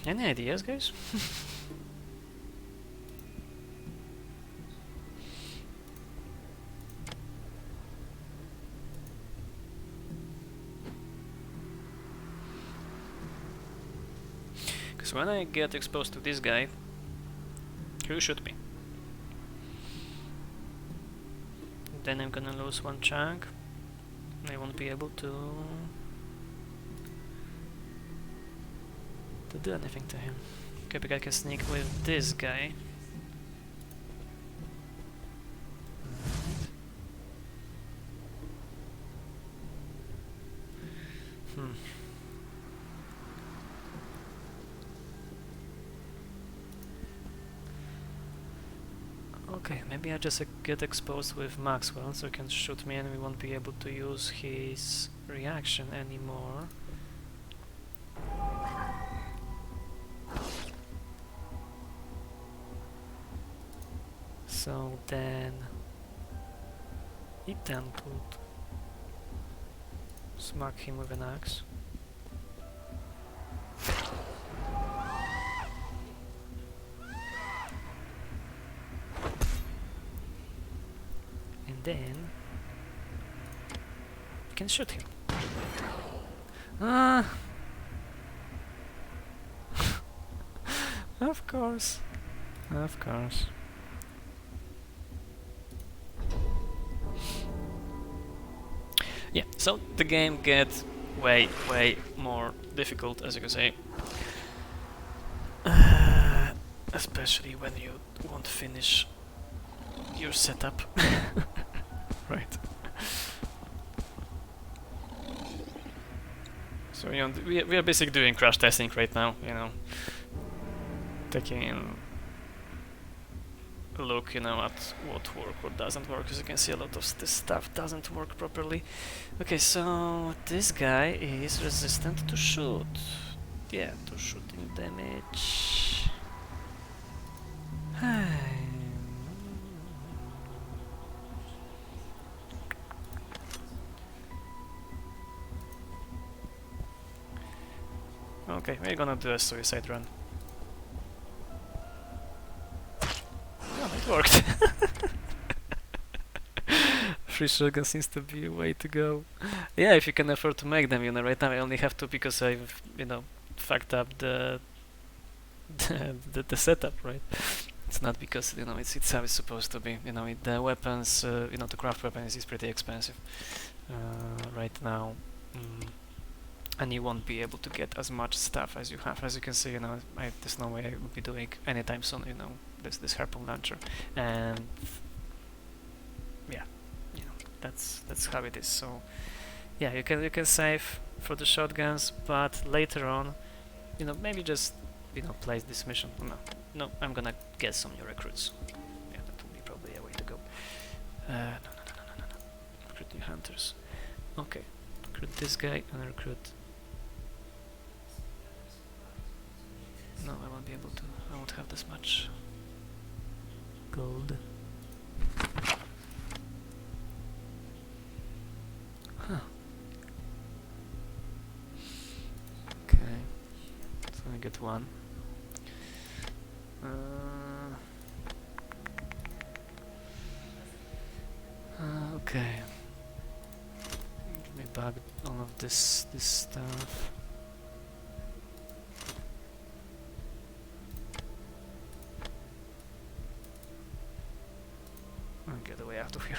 Any ideas, guys? Because when I get exposed to this guy, he will shoot me. Then I'm gonna lose one chunk. I won't be able to do anything to him. Okay, but I can sneak with this guy. Hmm. Okay, maybe I just get exposed with Maxwell, so he can shoot me and we won't be able to use his reaction anymore. So then Ethan could smack him with an axe. And then you can shoot him. Ah, of course, of course. Yeah, so the game gets way more difficult, as you can say. Especially when you won't finish your setup. Right. So, you know, we are basically doing crash testing right now, you know. Taking a look, you know, at what works, what doesn't work. As you can see, a lot of this stuff doesn't work properly. Okay, so this guy is resistant to shoot. Yeah, to shooting damage. Okay, we're gonna do a suicide run. Oh, it worked. Free shotgun seems to be a way to go. Yeah, if you can afford to make them, you know, right now I only have to because I've, you know, fucked up the setup, right? It's not because, you know, it's how it's supposed to be. You know, the weapons, you know, to craft weapons is pretty expensive right now. And you won't be able to get as much stuff as you have. As you can see, you know, there's no way I will be doing anytime soon, you know, this harpoon launcher. And yeah, you know, that's how it is. So yeah, you can save for the shotguns, but later on, you know, maybe just, you know, place this mission. No, I'm gonna get some new recruits. Yeah, that will be probably a way to go. No. Recruit new hunters. Okay, recruit this guy and recruit. No, I won't be able to. I won't have this much gold. Huh. Okay, so I get one. Okay. Give me back all of this stuff. I'll get away out of here.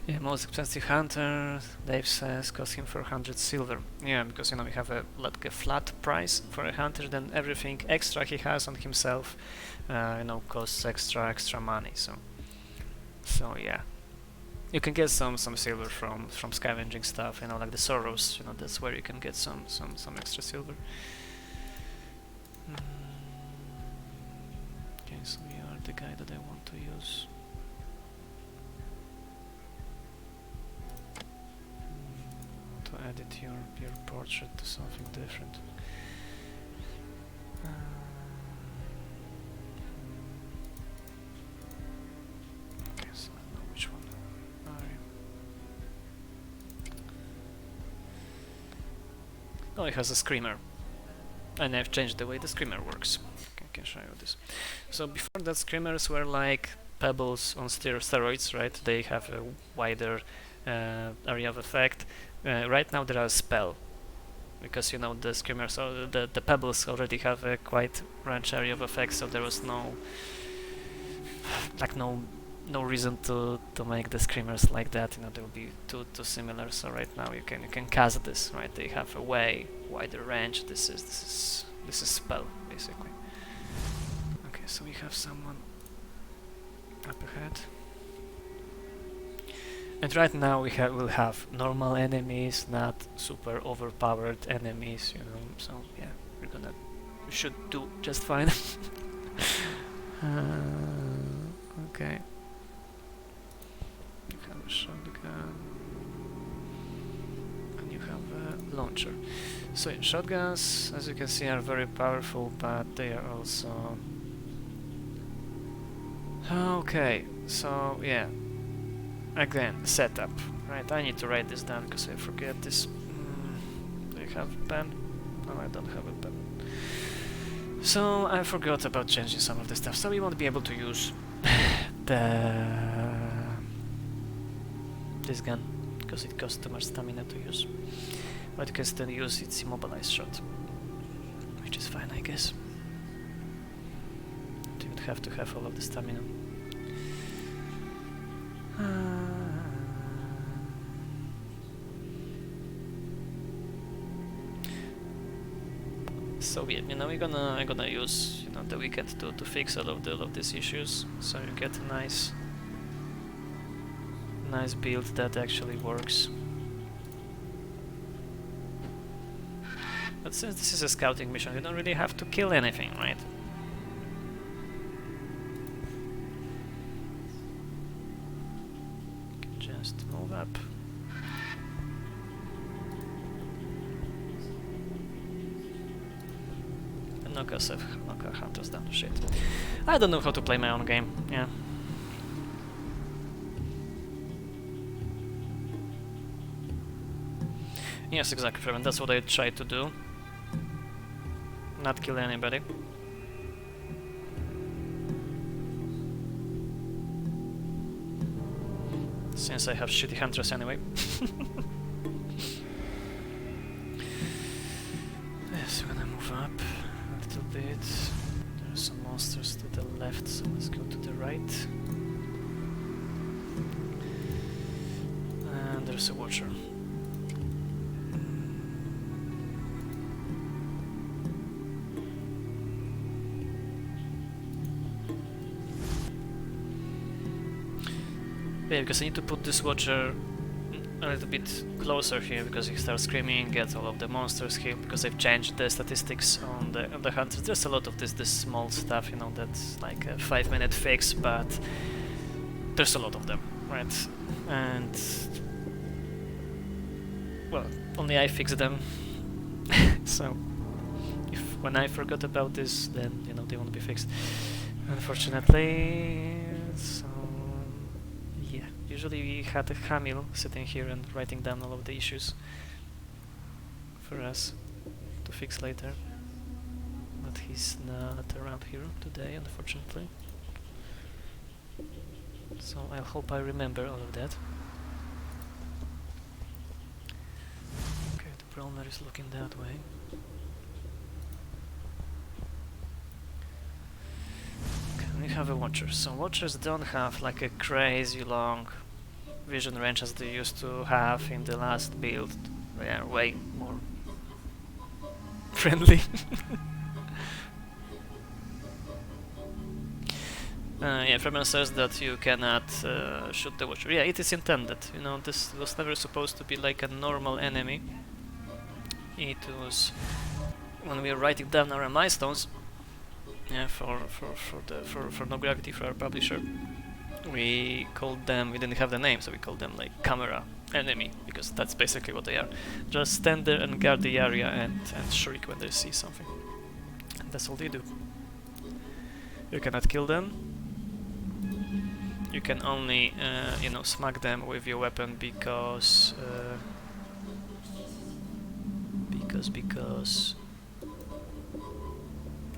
Yeah, most expensive hunter, Dave says, cost him 400 silver. Yeah, because we have like a flat price for a hunter, then everything extra he has on himself, costs extra money. So yeah, you can get some silver from scavenging stuff. Like the sorrows. That's where you can get some extra silver. Okay, so you are the guy that I want to use. To edit your portrait to something different. Okay, so I know which one are you. Oh, it has a screamer, and I've changed the way the screamer works. I can show you this. So before that, screamers were like pebbles on steroids, right? They have a wider area of effect. Right now there are a spell, because the screamers, so the pebbles already have a quite range area of effect, so there was no reason to make the screamers like that. They will be too similar. So right now you can cast this, right? They have a way wider range. This is spell basically. Okay, so we have someone up ahead. And right now we'll have normal enemies, not super overpowered enemies, So yeah, we should do just fine. Okay. You have a shotgun, and you have a launcher. So shotguns, as you can see, are very powerful, but they are also... Okay, so yeah. Again, setup. Right, I need to write this down because I forget this. Do you have a pen? No, I don't have a pen. So I forgot about changing some of the stuff. So we won't be able to use this gun because it costs too much stamina to use. But you can still use its immobilized shot, which is fine, I guess. You would have to have all of the stamina. So yeah, we're gonna use the weekend to fix all of these issues, so you get a nice build that actually works. But since this is a scouting mission, you don't really have to kill anything, right? Just move up. And knock our hunters down. Shit. I don't know how to play my own game, yeah. Yes, exactly, Freeman. That's what I try to do. Not kill anybody. Since I have shitty hunters anyway. Yes, we're gonna move up a little bit. There are some monsters to the left, so let's go to the right. And there's a watcher. Yeah, because I need to put this watcher a little bit closer here, because he starts screaming, gets all of the monsters killed, because I've changed the statistics on the hunters. There's a lot of this small stuff, that's like a 5-minute fix, but there's a lot of them, right? And well, only I fix them. So when I forgot about this, then they won't be fixed, unfortunately. So yeah, usually we had a Hamil sitting here and writing down all of the issues, for us to fix later. But he's not around here today, unfortunately. So I hope I remember all of that. Okay, the Prowler is looking that way. Okay, we have a Watcher. So Watchers don't have like a crazy long vision range as they used to have in the last build. They are way more friendly. Yeah, Freeman says that you cannot shoot the Watcher. Yeah, it is intended. You know, this was never supposed to be like a normal enemy. It was when we were writing down our milestones. Yeah, for No Gravity for our publisher, we called them. We didn't have the name, so we called them like camera enemy because that's basically what they are. Just stand there and guard the area and shriek when they see something. And that's all they do. You cannot kill them. You can only, you know, smack them with your weapon because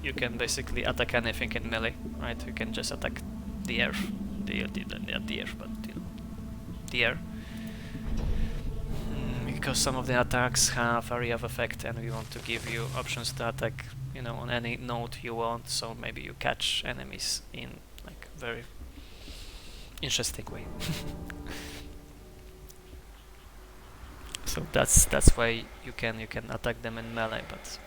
you can basically attack anything in melee, right? You can just attack the earth, the earth, but you know, the air. Because some of the attacks have area of effect, and we want to give you options to attack, you know, on any node you want. So maybe you catch enemies in like very interesting way. So that's why you can attack them in melee, but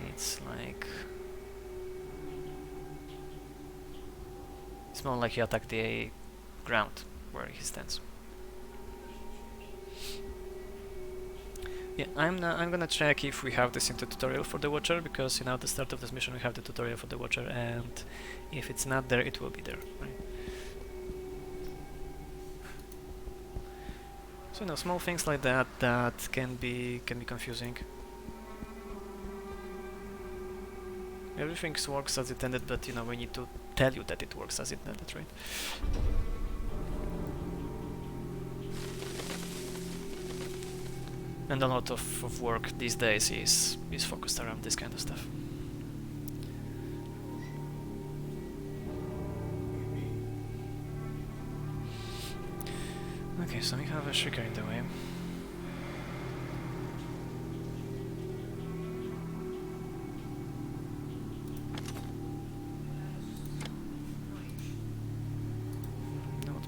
it's like it's more like you attack the ground where he stands. Yeah, I'm gonna check if we have this in the tutorial for the Watcher, because you know at the start of this mission we have the tutorial for the Watcher, and if it's not there, it will be there. Right? So you know, small things like that can be confusing. Everything works as intended, but you know we need to tell you that it works as intended, right? And a lot of work these days is focused around this kind of stuff. Okay, so we have a Shrieker in the way.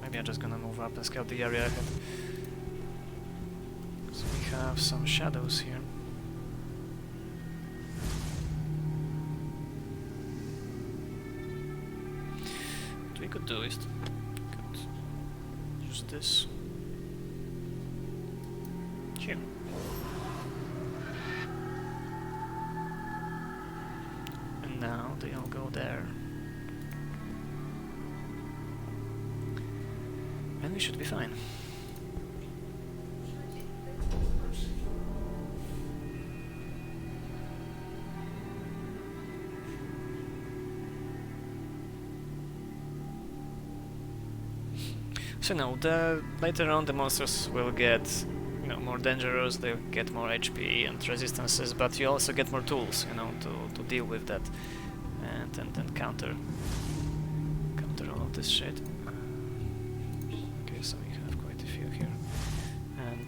Maybe I'm just gonna move up and scout the area ahead. So we have some shadows here. What we could do is use this here. And now they all go there. And we should be fine. So now, later on the monsters will get, you know, more dangerous, they'll get more HP and resistances, but you also get more tools, you know, to deal with that and counter all of this shit. Okay, so we have quite a few here, and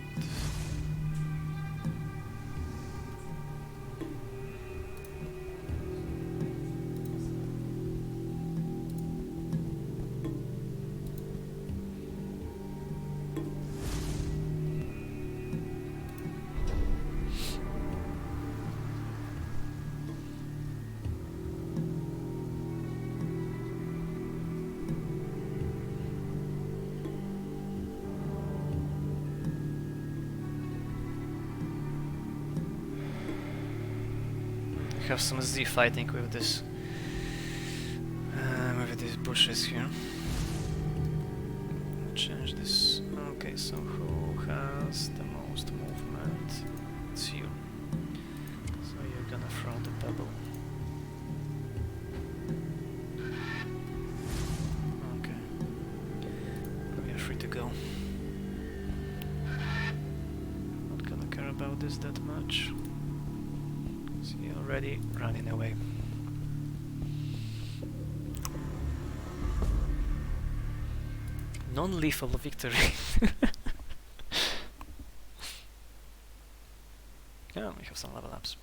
have some Z fighting with this, with these bushes here. Change this. Okay, so who has the most movement? It's you. So you're gonna throw the pebble. Okay. We are free to go. Not gonna care about this that much. See, already running away. Non-lethal victory. Yeah, we have some level ups.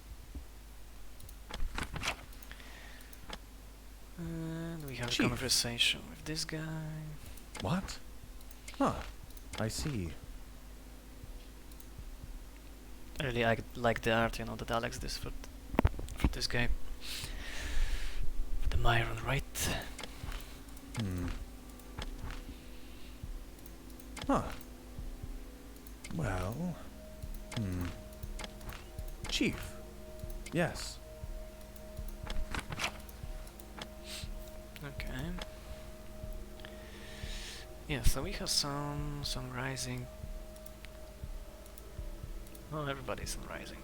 And we have Chief. a conversation with this guy. What? Huh. I see. I really like the art, you know, that Alex did for this guy. For the Myron, right? Hmm. Huh. Well... Chief. Yes. Okay. Yeah, so we have some rising. Oh, everybody's on rising.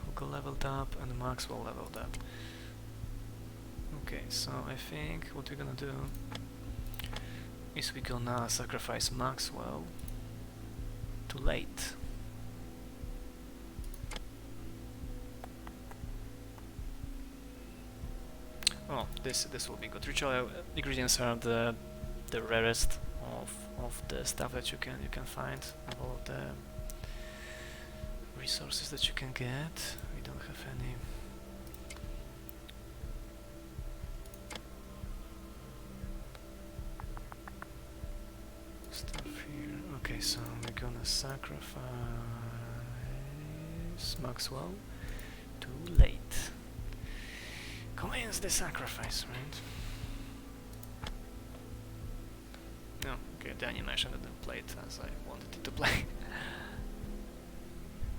Hugo leveled up and Maxwell leveled up. Okay, so I think what we're gonna do is we're gonna sacrifice Maxwell too late. Oh, this will be good. Ritual ingredients are the rarest of the stuff that you can find, of all of the resources that you can get. We don't have any. Stuff here. Okay, so we're gonna sacrifice Maxwell too late. Commence the sacrifice, right? No, okay, the animation didn't play it as I wanted it to play.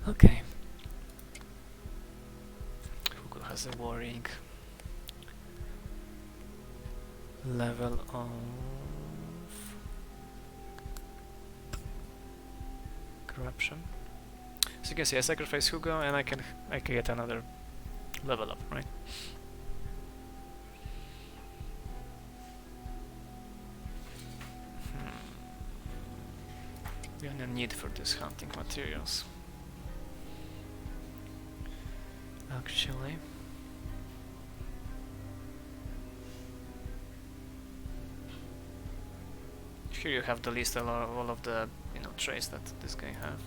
Okay. Hugo has a worrying level of corruption. So you can see I sacrifice Hugo and I can get another level up, right? We have a need for these hunting materials. Actually, here you have the list of all of the traits that this guy have.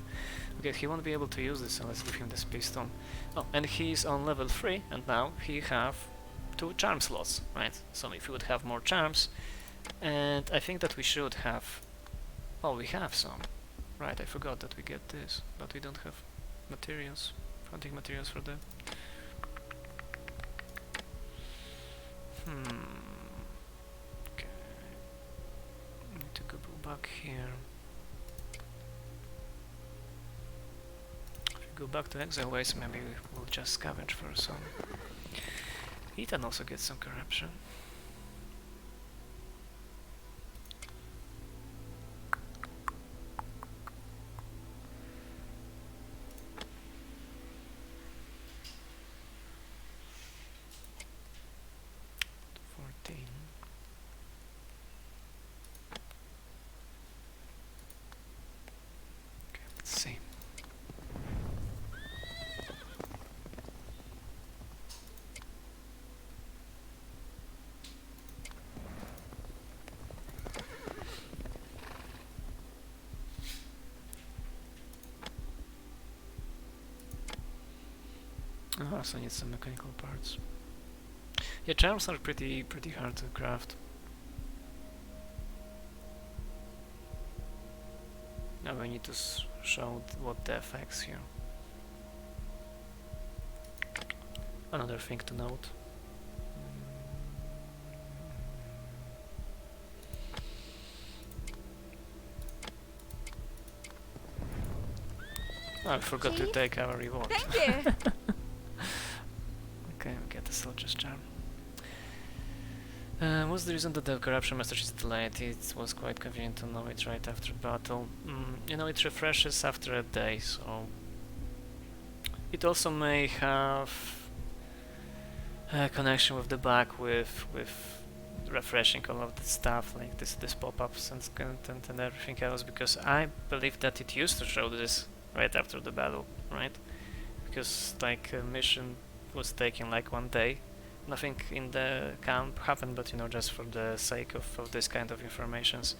Okay, he won't be able to use this, so let's give him this pistol. Oh, and he's on level 3, and now he have 2 charm slots, right? So if we would have more charms, and I think that we should have. Well, we have some. Right, I forgot that we get this, but we don't have materials, hunting materials for that. Okay. Need to go back here. If we go back to Exile Ways, maybe we'll just scavenge for some. Ethan also gets some corruption. I also need some mechanical parts. Yeah, charms are pretty hard to craft. Now we need to show what the effects here. Another thing to note. Oh, I forgot to take our reward. Thank you. Okay, we get the soldier's charm. What's the reason that the corruption message is delayed? It was quite convenient to know it right after battle. You know, it refreshes after a day, so it also may have a connection with the bug with refreshing all of the stuff, like this pop-ups and content and everything else, because I believe that it used to show this right after the battle, right? Because like a mission was taking like 1 day. Nothing in the camp happened, but just for the sake of this kind of informations,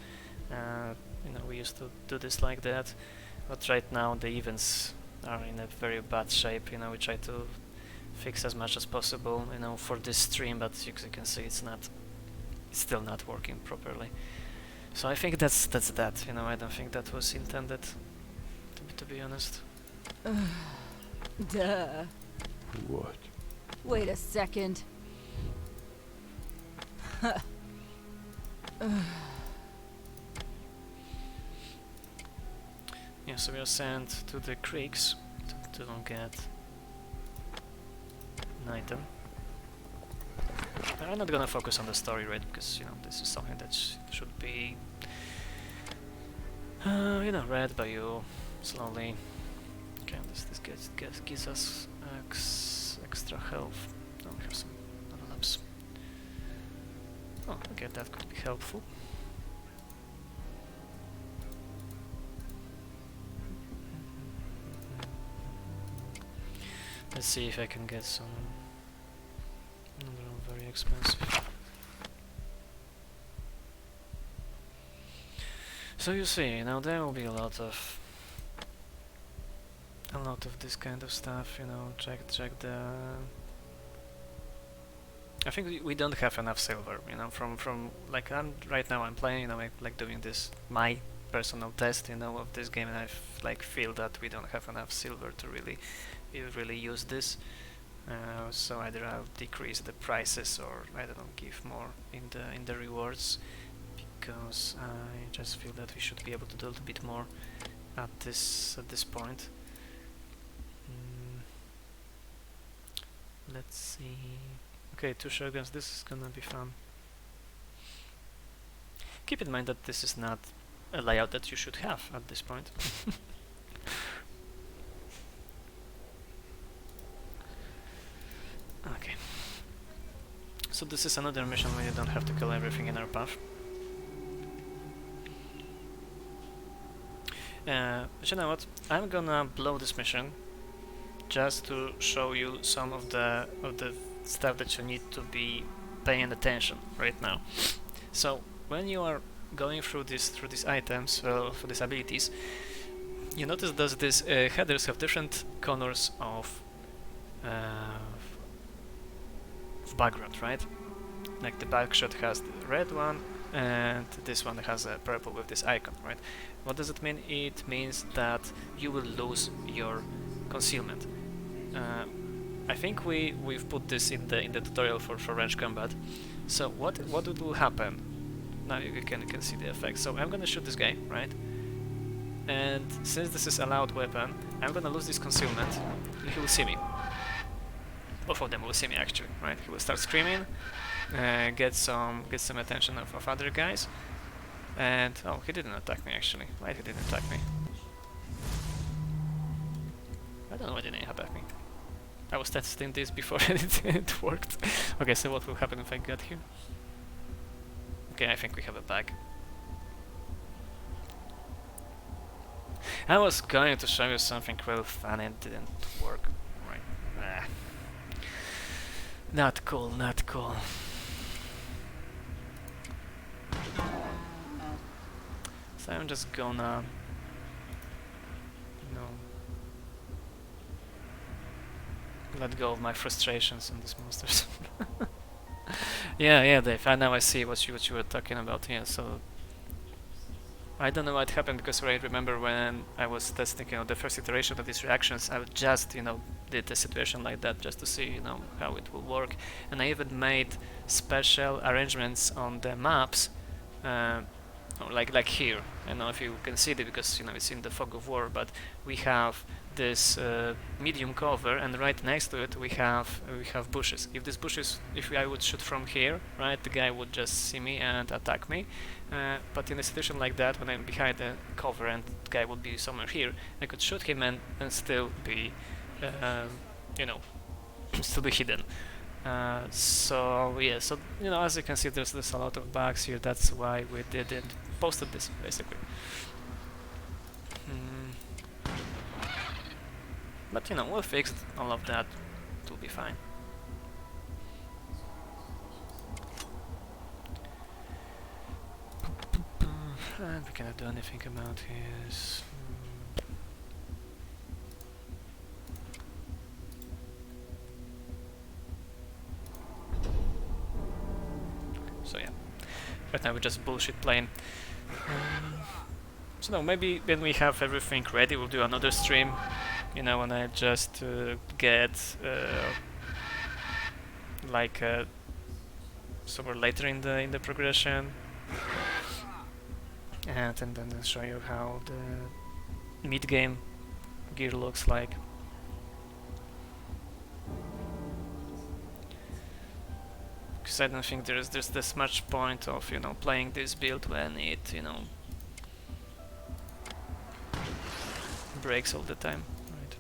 we used to do this like that. But right now the events are in a very bad shape. We try to fix as much as possible, for this stream, but as you can see, it's still not working properly. So I think that's that. I don't think that was intended, to be honest. Duh. What? Wait a second. Yeah, so we are sent to the creeks to get an item. I'm not gonna focus on the story, right? Because this is something that should be read by you slowly. Okay, this gives us extra health. Oh, we have some level ups. Oh, okay, that could be helpful. Let's see if I can get some. No, they're all very expensive. So you see, there will be a lot of this kind of stuff. Check the. I think we don't have enough silver. From like right now I'm playing. Like doing this my personal test. Of this game, and I feel that we don't have enough silver to really use this. So either I'll decrease the prices, or I don't know, give more in the rewards, because I just feel that we should be able to do a little bit more at this point. Let's see. Okay, 2 shotguns. This is gonna be fun. Keep in mind that this is not a layout that you should have at this point. Okay. So this is another mission where you don't have to kill everything in our path. But you know what? I'm gonna blow this mission just to show you some of the stuff that you need to be paying attention right now. So when you are going through these items, for these abilities, you notice that these headers have different colors of background, right? Like the backshot has the red one, and this one has a purple with this icon, right? What does it mean? It means that you will lose your concealment. I think we've put this in the tutorial for range combat. So what will happen? Now you can see the effect. So I'm gonna shoot this guy, right? And since this is a loud weapon, I'm gonna lose this concealment, and he will see me. Both of them will see me actually, right? He will start screaming, get some attention of other guys, and oh, he didn't attack me actually. Why he didn't attack me? I don't know why he didn't attack me. I was testing this before and it worked. Okay, so what will happen if I get here? Okay, I think we have a bug. I was going to show you something real fun and it didn't work. Right. Ah. Not cool, not cool. So I'm just gonna, let go of my frustrations on these monsters. Yeah, Dave. Now I see what you were talking about. Yeah, so I don't know what happened, because I remember when I was testing, the first iteration of these reactions, I just, did a situation like that just to see, how it will work, and I even made special arrangements on the maps, like here. I don't know if you can see it because it's in the fog of war, but we have this medium cover, and right next to it we have bushes. If I would shoot from here, right, the guy would just see me and attack me. But in a situation like that, when I'm behind the cover and the guy would be somewhere here, I could shoot him and still be, still be hidden. So yeah, so you know, as you can see, there's a lot of bugs here. That's why we didn't posted this basically. Mm. But you know, we'll fix all of that. It'll be fine. And we cannot do anything about his. So yeah, right now we're just bullshit playing. So no, maybe when we have everything ready, we'll do another stream. You know, when I just get like somewhere later in the progression, and then I'll show you how the mid game gear looks like. Because I don't think there's this much point of, you know, playing this build when it, you know, breaks all the time, right?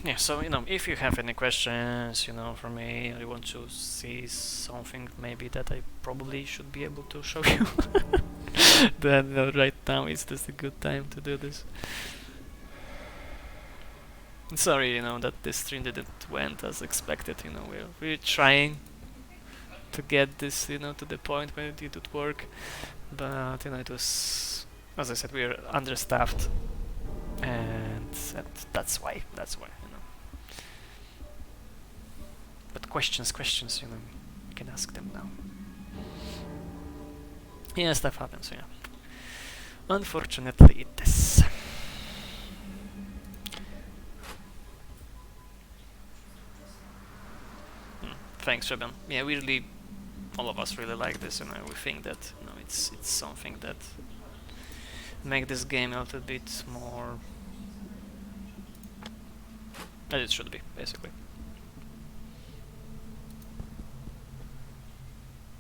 Yeah, so, you know, if you have any questions, you know, for me, or you want to see something maybe that I probably should be able to show you, then right now is just a good time to do this. Sorry, you know, that this stream didn't went as expected, you know, we're trying to get this, you know, to the point when it would work, but, you know, it was, as I said, we're understaffed, and that's why, you know. But questions, you know, you can ask them now. Yeah, stuff happens, yeah. Unfortunately, it does. Thanks, Reben. Yeah, we really, all of us really like this, and we think that, you know, it's something that make this game a little bit more as it should be, basically.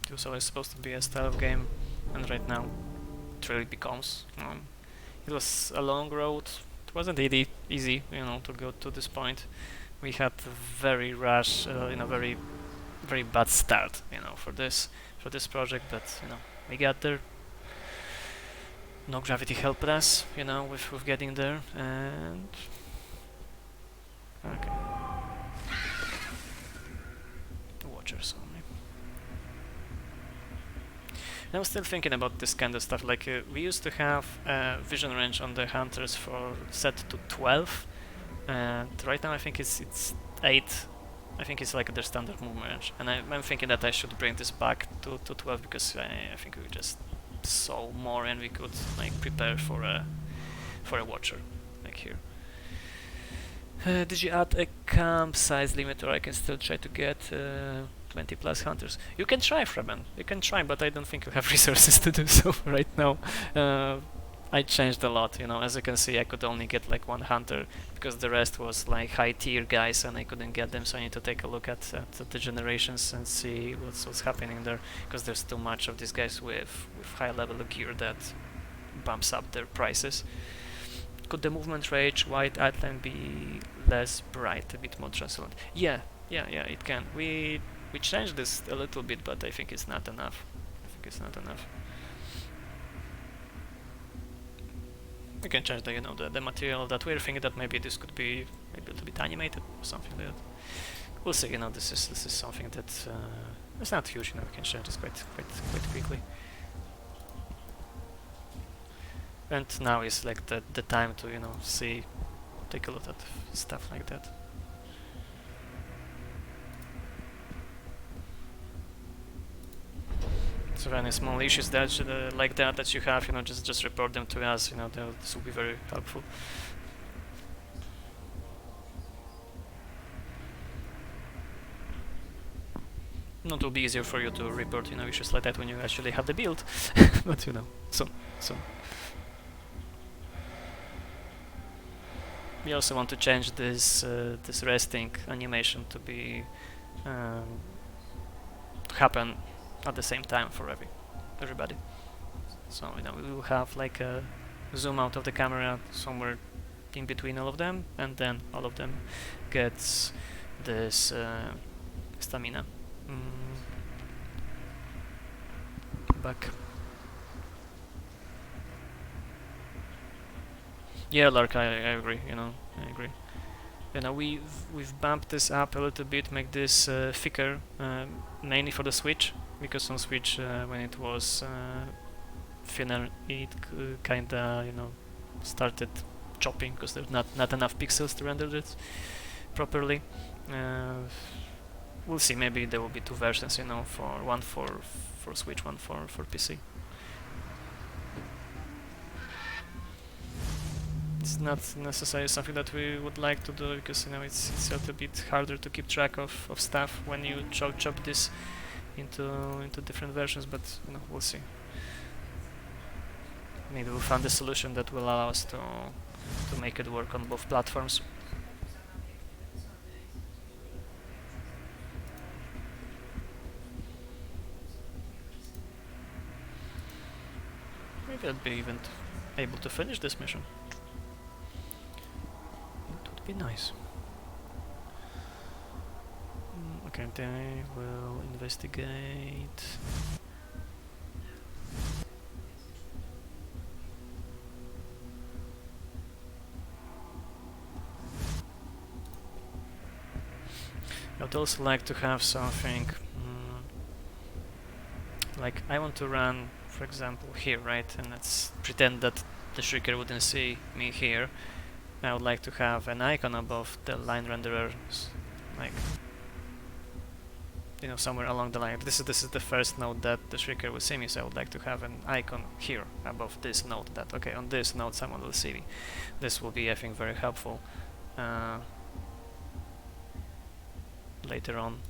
It was always supposed to be a stealth game, and right now it really becomes. It was a long road. It wasn't easy, you know, to go to this point. We had a very rush, you know, very bad start, you know, for this project, but you know, we got there. No gravity helped us, you know, with getting there, and okay. Watchers only. And I'm still thinking about this kind of stuff. Like we used to have vision range on the hunters for set to 12, and right now I think it's 8. I think it's like their standard movement range, and I'm thinking that I should bring this back to 12 because I think we just saw more and we could like prepare for a watcher like here. Did you add a camp size limit, or I can still try to get 20 plus hunters? You can try, Fremen. You can try, but I don't think you have resources to do so right now. I changed a lot, you know. As you can see, I could only get like 1 hunter because the rest was like high tier guys, and I couldn't get them. So I need to take a look at the generations and see what's happening there, because there's too much of these guys with high level of gear that bumps up their prices. Could the movement range white outline be less bright, a bit more translucent? Yeah, it can. We changed this a little bit, but I think it's not enough. We can change the, you know, the material of that. We're thinking that maybe this could be maybe a little bit animated or something like that. We'll see. You know, this is something that it's not huge. You know, we can change this quite quickly. And now is like the time to, you know, take a look at stuff like that. So any small issues that like that you have, you know, just report them to us. You know, this will be very helpful. It will be easier for you to report, you know, issues like that when you actually have the build, but you know, soon. We also want to change this this resting animation to be to happen at the same time for every everybody. So we will have like a zoom out of the camera somewhere in between all of them, and then all of them gets this stamina back. Yeah, Lark, I agree. I agree. We've bumped this up a little bit, make this thicker, mainly for the Switch, because on Switch when it was thinner, it kinda started chopping because there's not enough pixels to render it properly. We'll see. Maybe there will be two versions, for one for Switch, one for PC. It's not necessarily something that we would like to do because it's a little bit harder to keep track of stuff when you chop this into different versions, but we'll see. Maybe we'll find a solution that will allow us to make it work on both platforms. Maybe I'd be even able to finish this mission. It would be nice. Okay, they will investigate. I'd also like to have something like I want to run, for example, here, right? And let's pretend that the Shrieker wouldn't see me here. I would like to have an icon above the line renderer, like somewhere along the line. This is the first node that the Shrieker will see me, so I would like to have an icon here above this node that, okay, on this node someone will see me. This will be, I think, very helpful later on.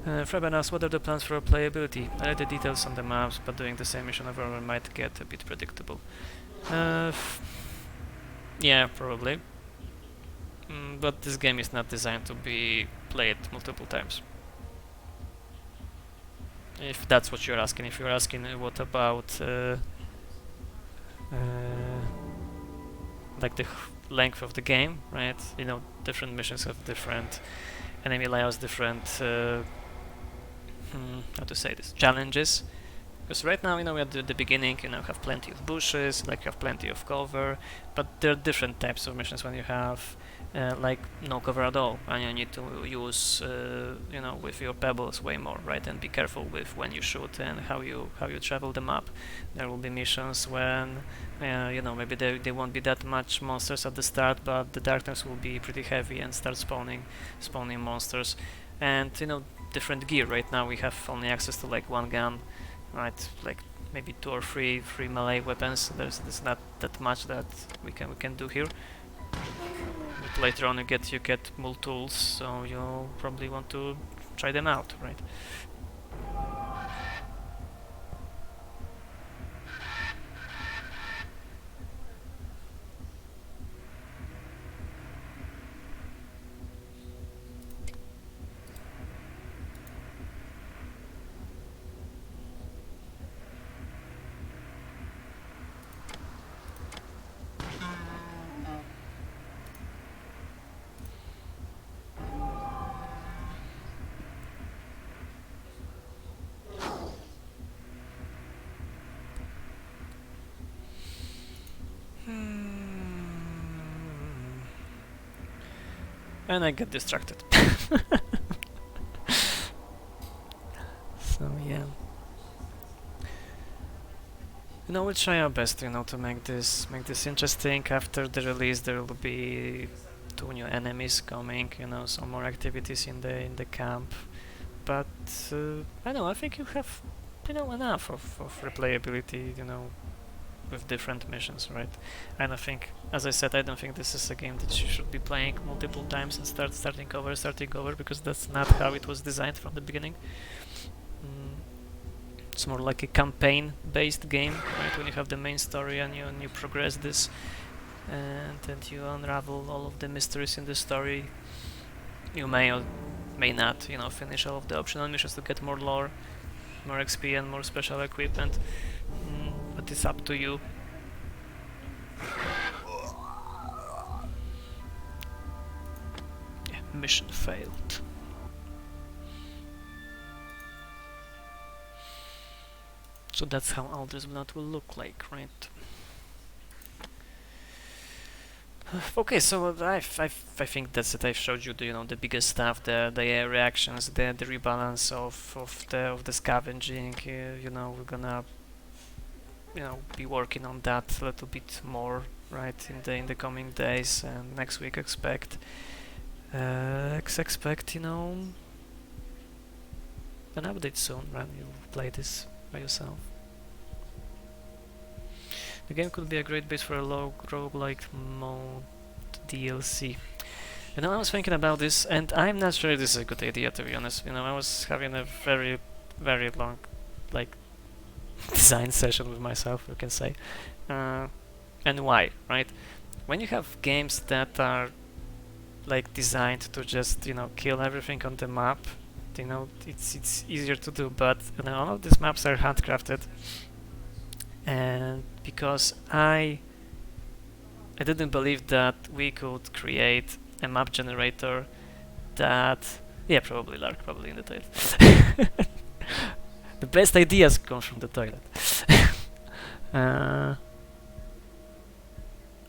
Freben asks, what are the plans for playability? I read the details on the maps, but doing the same mission over might get a bit predictable. Yeah, probably. But this game is not designed to be played multiple times. If that's what you're asking. If you're asking what about like the length of the game, right? Different missions have different enemy layouts, different how to say this, challenges. Because right now, we're at the beginning, have plenty of bushes, like you have plenty of cover, but there are different types of missions when you have like no cover at all, and you need to use with your pebbles way more, right? And be careful with when you shoot and how you travel the map. There will be missions when maybe there won't be that much monsters at the start, but the darkness will be pretty heavy and start spawning monsters, and different gear. Right now we have only access to like one gun, right? Like maybe 2 or 3 melee weapons. There's not that much that we can do here. But later on you get more tools, so you'll probably want to try them out, right? And I get distracted. So yeah. We'll try our best, to make this interesting. After the release, there will be 2 new enemies coming. Some more activities in the camp. But I think you have, enough of replayability, with different missions, right? And I think, as I said, I don't think this is a game that you should be playing multiple times and starting over, because that's not how it was designed from the beginning. It's more like a campaign-based game, right? When you have the main story and you progress this, and you unravel all of the mysteries in the story, you may may not, you know, finish all of the optional missions to get more lore, more XP and more special equipment. But it's up to you. Yeah, mission failed. So that's how Alder's Blood will look like, right? Okay, so I think that's it. I've showed you the, you know, the biggest stuff, the AI reactions, the rebalance of the scavenging. You know, we're gonna, you know, be working on that a little bit more, right, in the coming days. And next week expect you know, an update soon. Right, you'll play this by yourself. The game could be a great base for a roguelike mode DLC. You know, I was thinking about this, and I'm not sure this is a good idea, to be honest. You know, I was having a very, very long, like, design session with myself, you can say. And why, right? When you have games that are, like, designed to just, you know, kill everything on the map, you know, it's easier to do, but, you know, all of these maps are handcrafted. And because I didn't believe that we could create a map generator that, yeah, probably Lark, probably in the toilet. The best ideas come from the toilet.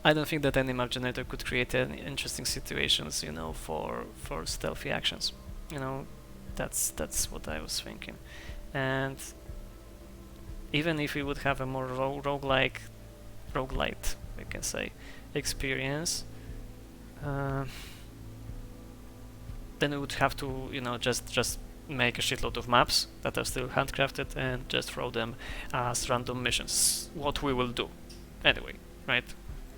I don't think that any map generator could create any interesting situations, you know, for stealthy actions. You know, that's what I was thinking. And even if we would have a more roguelite, we can say, experience, then we would have to, you know, just make a shitload of maps that are still handcrafted and just throw them as random missions. What we will do, anyway, right?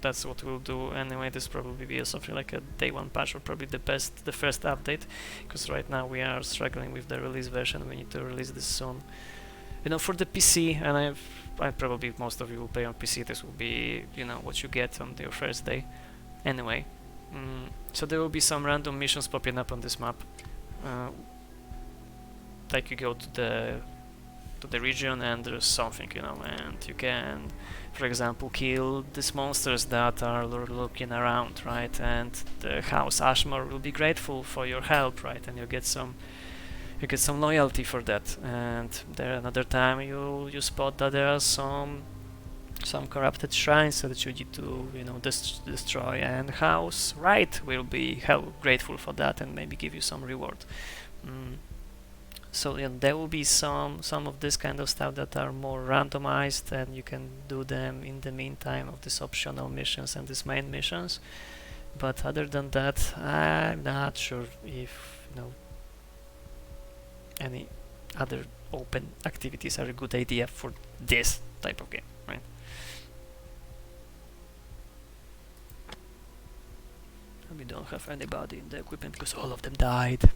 That's what we'll do anyway. This probably be something like a day one patch, or probably the first update, because right now we are struggling with the release version. We need to release this soon. You know, for the PC, and I probably most of you will play on PC. This will be, you know, what you get on your first day. Anyway, so there will be some random missions popping up on this map. Like you go to the region and there's something, you know, and you can, for example, kill these monsters that are looking around, right? And the House Ashmore will be grateful for your help, right? And you get some loyalty for that. And there another time you spot that there are some corrupted shrines that you need to, you know, destroy, and House will be grateful for that and maybe give you some reward. So yeah, there will be some of this kind of stuff that are more randomized, and you can do them in the meantime of these optional missions and these main missions. But other than that, I'm not sure if, you know, any other open activities are a good idea for this type of game, right? And we don't have anybody in the equipment because all of them died.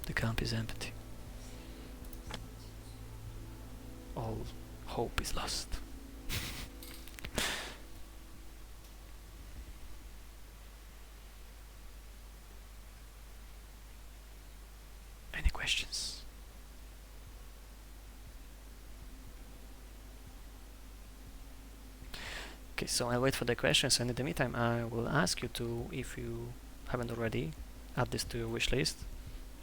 The camp is empty. All hope is lost. Any questions? Okay, so I'll wait for the questions, and in the meantime I will ask you to, if you haven't already, add this to your wish list.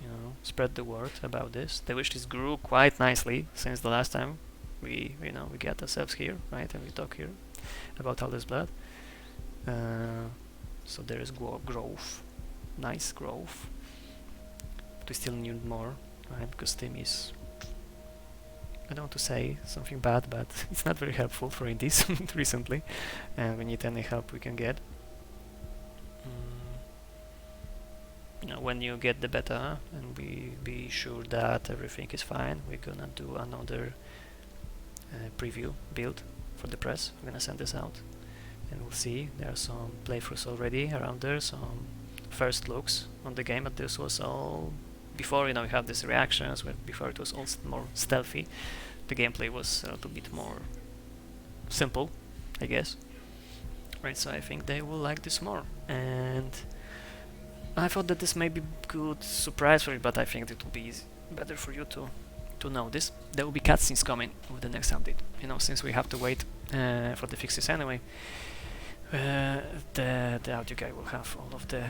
You know, spread the word about this. The wish list grew quite nicely since the last time we get ourselves here, right? And we talk here about Alder's Blood. So there is growth, nice growth. But we still need more, right? Because Steam is, I don't want to say something bad, but it's not very helpful for indies recently, and we need any help we can get. You know, when you get the beta and we be sure that everything is fine, we're gonna do another preview build for the press. We're gonna send this out, and we'll see. There are some playthroughs already around there, some first looks on the game, but this was all before, you know, we have these reactions, before it was all more stealthy. The gameplay was a little bit more simple, I guess. Right, so I think they will like this more. And I thought that this may be good surprise for you, but I think it will be better for you to know this. There will be cutscenes coming with the next update. You know, since we have to wait for the fixes anyway, the audio guy will have all of the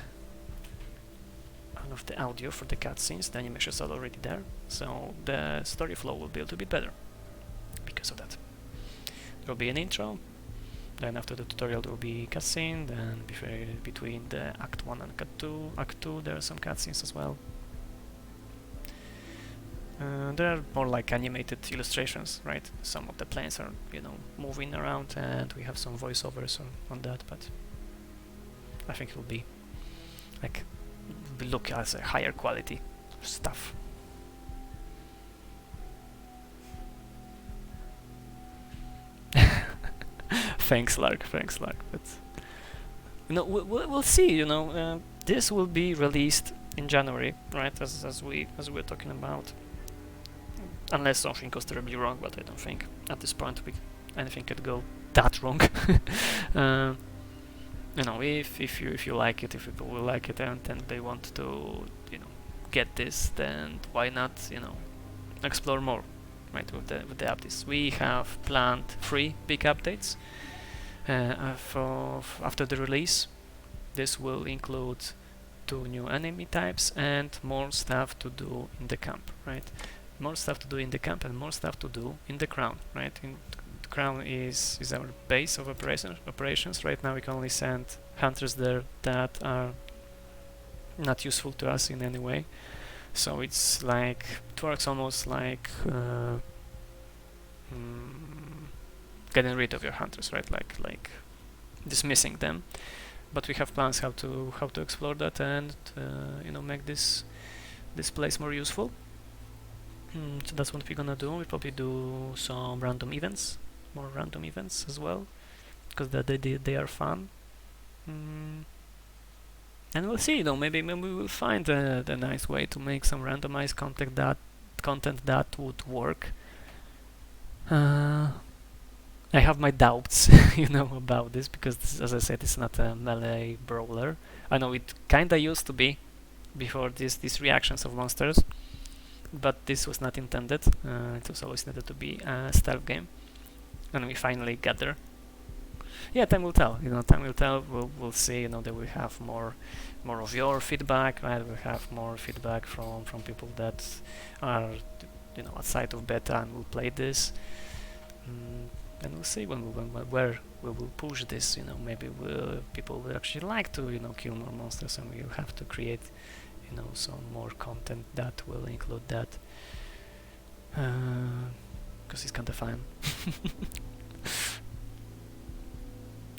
audio for the cutscenes. The animations are already there, so the story flow will be a little bit better because of that. There will be an intro. Then after the tutorial there will be cutscene, then between the Act 1 and Act 2 there are some cutscenes as well. There are more like animated illustrations, right? Some of the planes are, you know, moving around and we have some voiceovers on that, but I think it will be like look as a higher quality stuff. Thanks, Lark. But you know, we'll see. You know, this will be released in January, right? As we're talking about, unless something goes terribly wrong. But I don't think at this point anything could go that wrong. You know, if you like it, if people will like it, and they want to, you know, get this, then why not, you know, explore more, right? With the updates, we have planned 3 big updates. After the release. This will include 2 new enemy types and more stuff to do in the camp, right? More stuff to do in the camp and more stuff to do in the crown, right? The crown is our base of operations. Right now we can only send hunters there that are not useful to us in any way. So it's like, it works almost like getting rid of your hunters, right? Like dismissing them. But we have plans how to explore that and you know, make this place more useful. So that's what we're gonna do. We'll probably do some random events, more random events as well, because they are fun. And we'll see. You know, maybe we will find a nice way to make some randomized content that would work. I have my doubts, you know, about this, because this, as I said, it's not a melee brawler. I know it kinda used to be before these reactions of monsters, but this was not intended. It was always intended to be a stealth game, and we finally got there. Yeah, time will tell. You know, time will tell. We'll see. You know, that we have more of your feedback, right? We have more feedback from people that are, you know, outside of beta and will play this. And we'll see where we will push this. You know, maybe people will actually like to, you know, kill more monsters, and we'll have to create, you know, some more content that will include that, because it's kind of fun.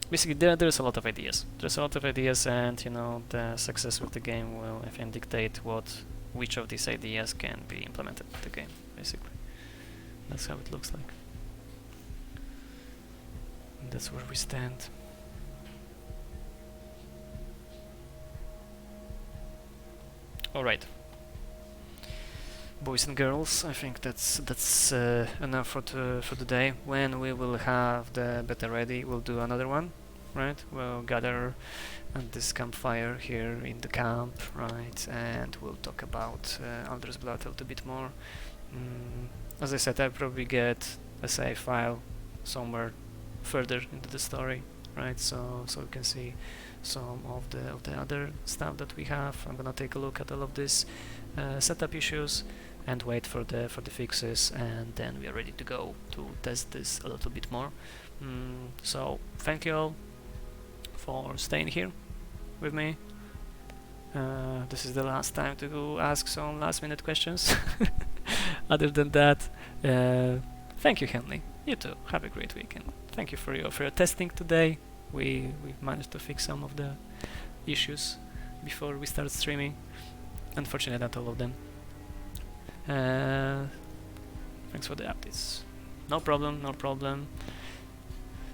Basically, there's a lot of ideas. There's a lot of ideas, and you know, the success of the game will, I think, dictate which of these ideas can be implemented in the game. Basically, that's how it looks like. And that's where we stand. All right, boys and girls, I think that's enough for today. When we will have the beta ready, we'll do another one, right? We'll gather at this campfire here in the camp, right? And we'll talk about Alder's Blood a little bit more. As I said, I'll probably get a save file somewhere further into the story, right? So we can see some of the other stuff that we have. I'm gonna take a look at all of this setup issues and wait for the fixes, and then we are ready to go to test this a little bit more. So thank you all for staying here with me. This is the last time to ask some last minute questions. Other than that, thank you, Henley. You too. Have a great weekend. Thank you for your testing today. We managed to fix some of the issues before we start streaming. Unfortunately, not all of them. Thanks for the updates. No problem, no problem.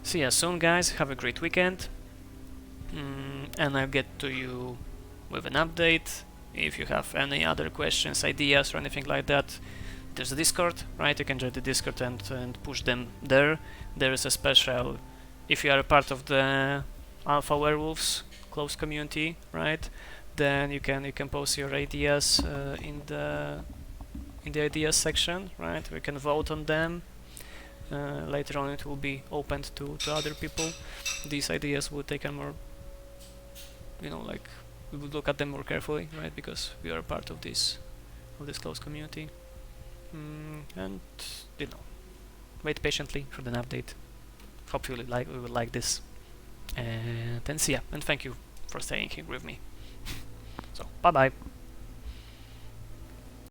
See ya soon, guys. Have a great weekend. And I'll get to you with an update. If you have any other questions, ideas, or anything like that, there's a Discord, right? You can join the Discord and push them there. There is a special, if you are a part of the Alpha Werewolves close community, right? then you can post your ideas in the ideas section, right? We can vote on them. Later on it will be opened to other people. These ideas will take a more, like, we would look at them more carefully, right? Because we are part of this close community. And wait patiently for the update. Hopefully we will like this. And see ya, and thank you for staying here with me. So bye bye.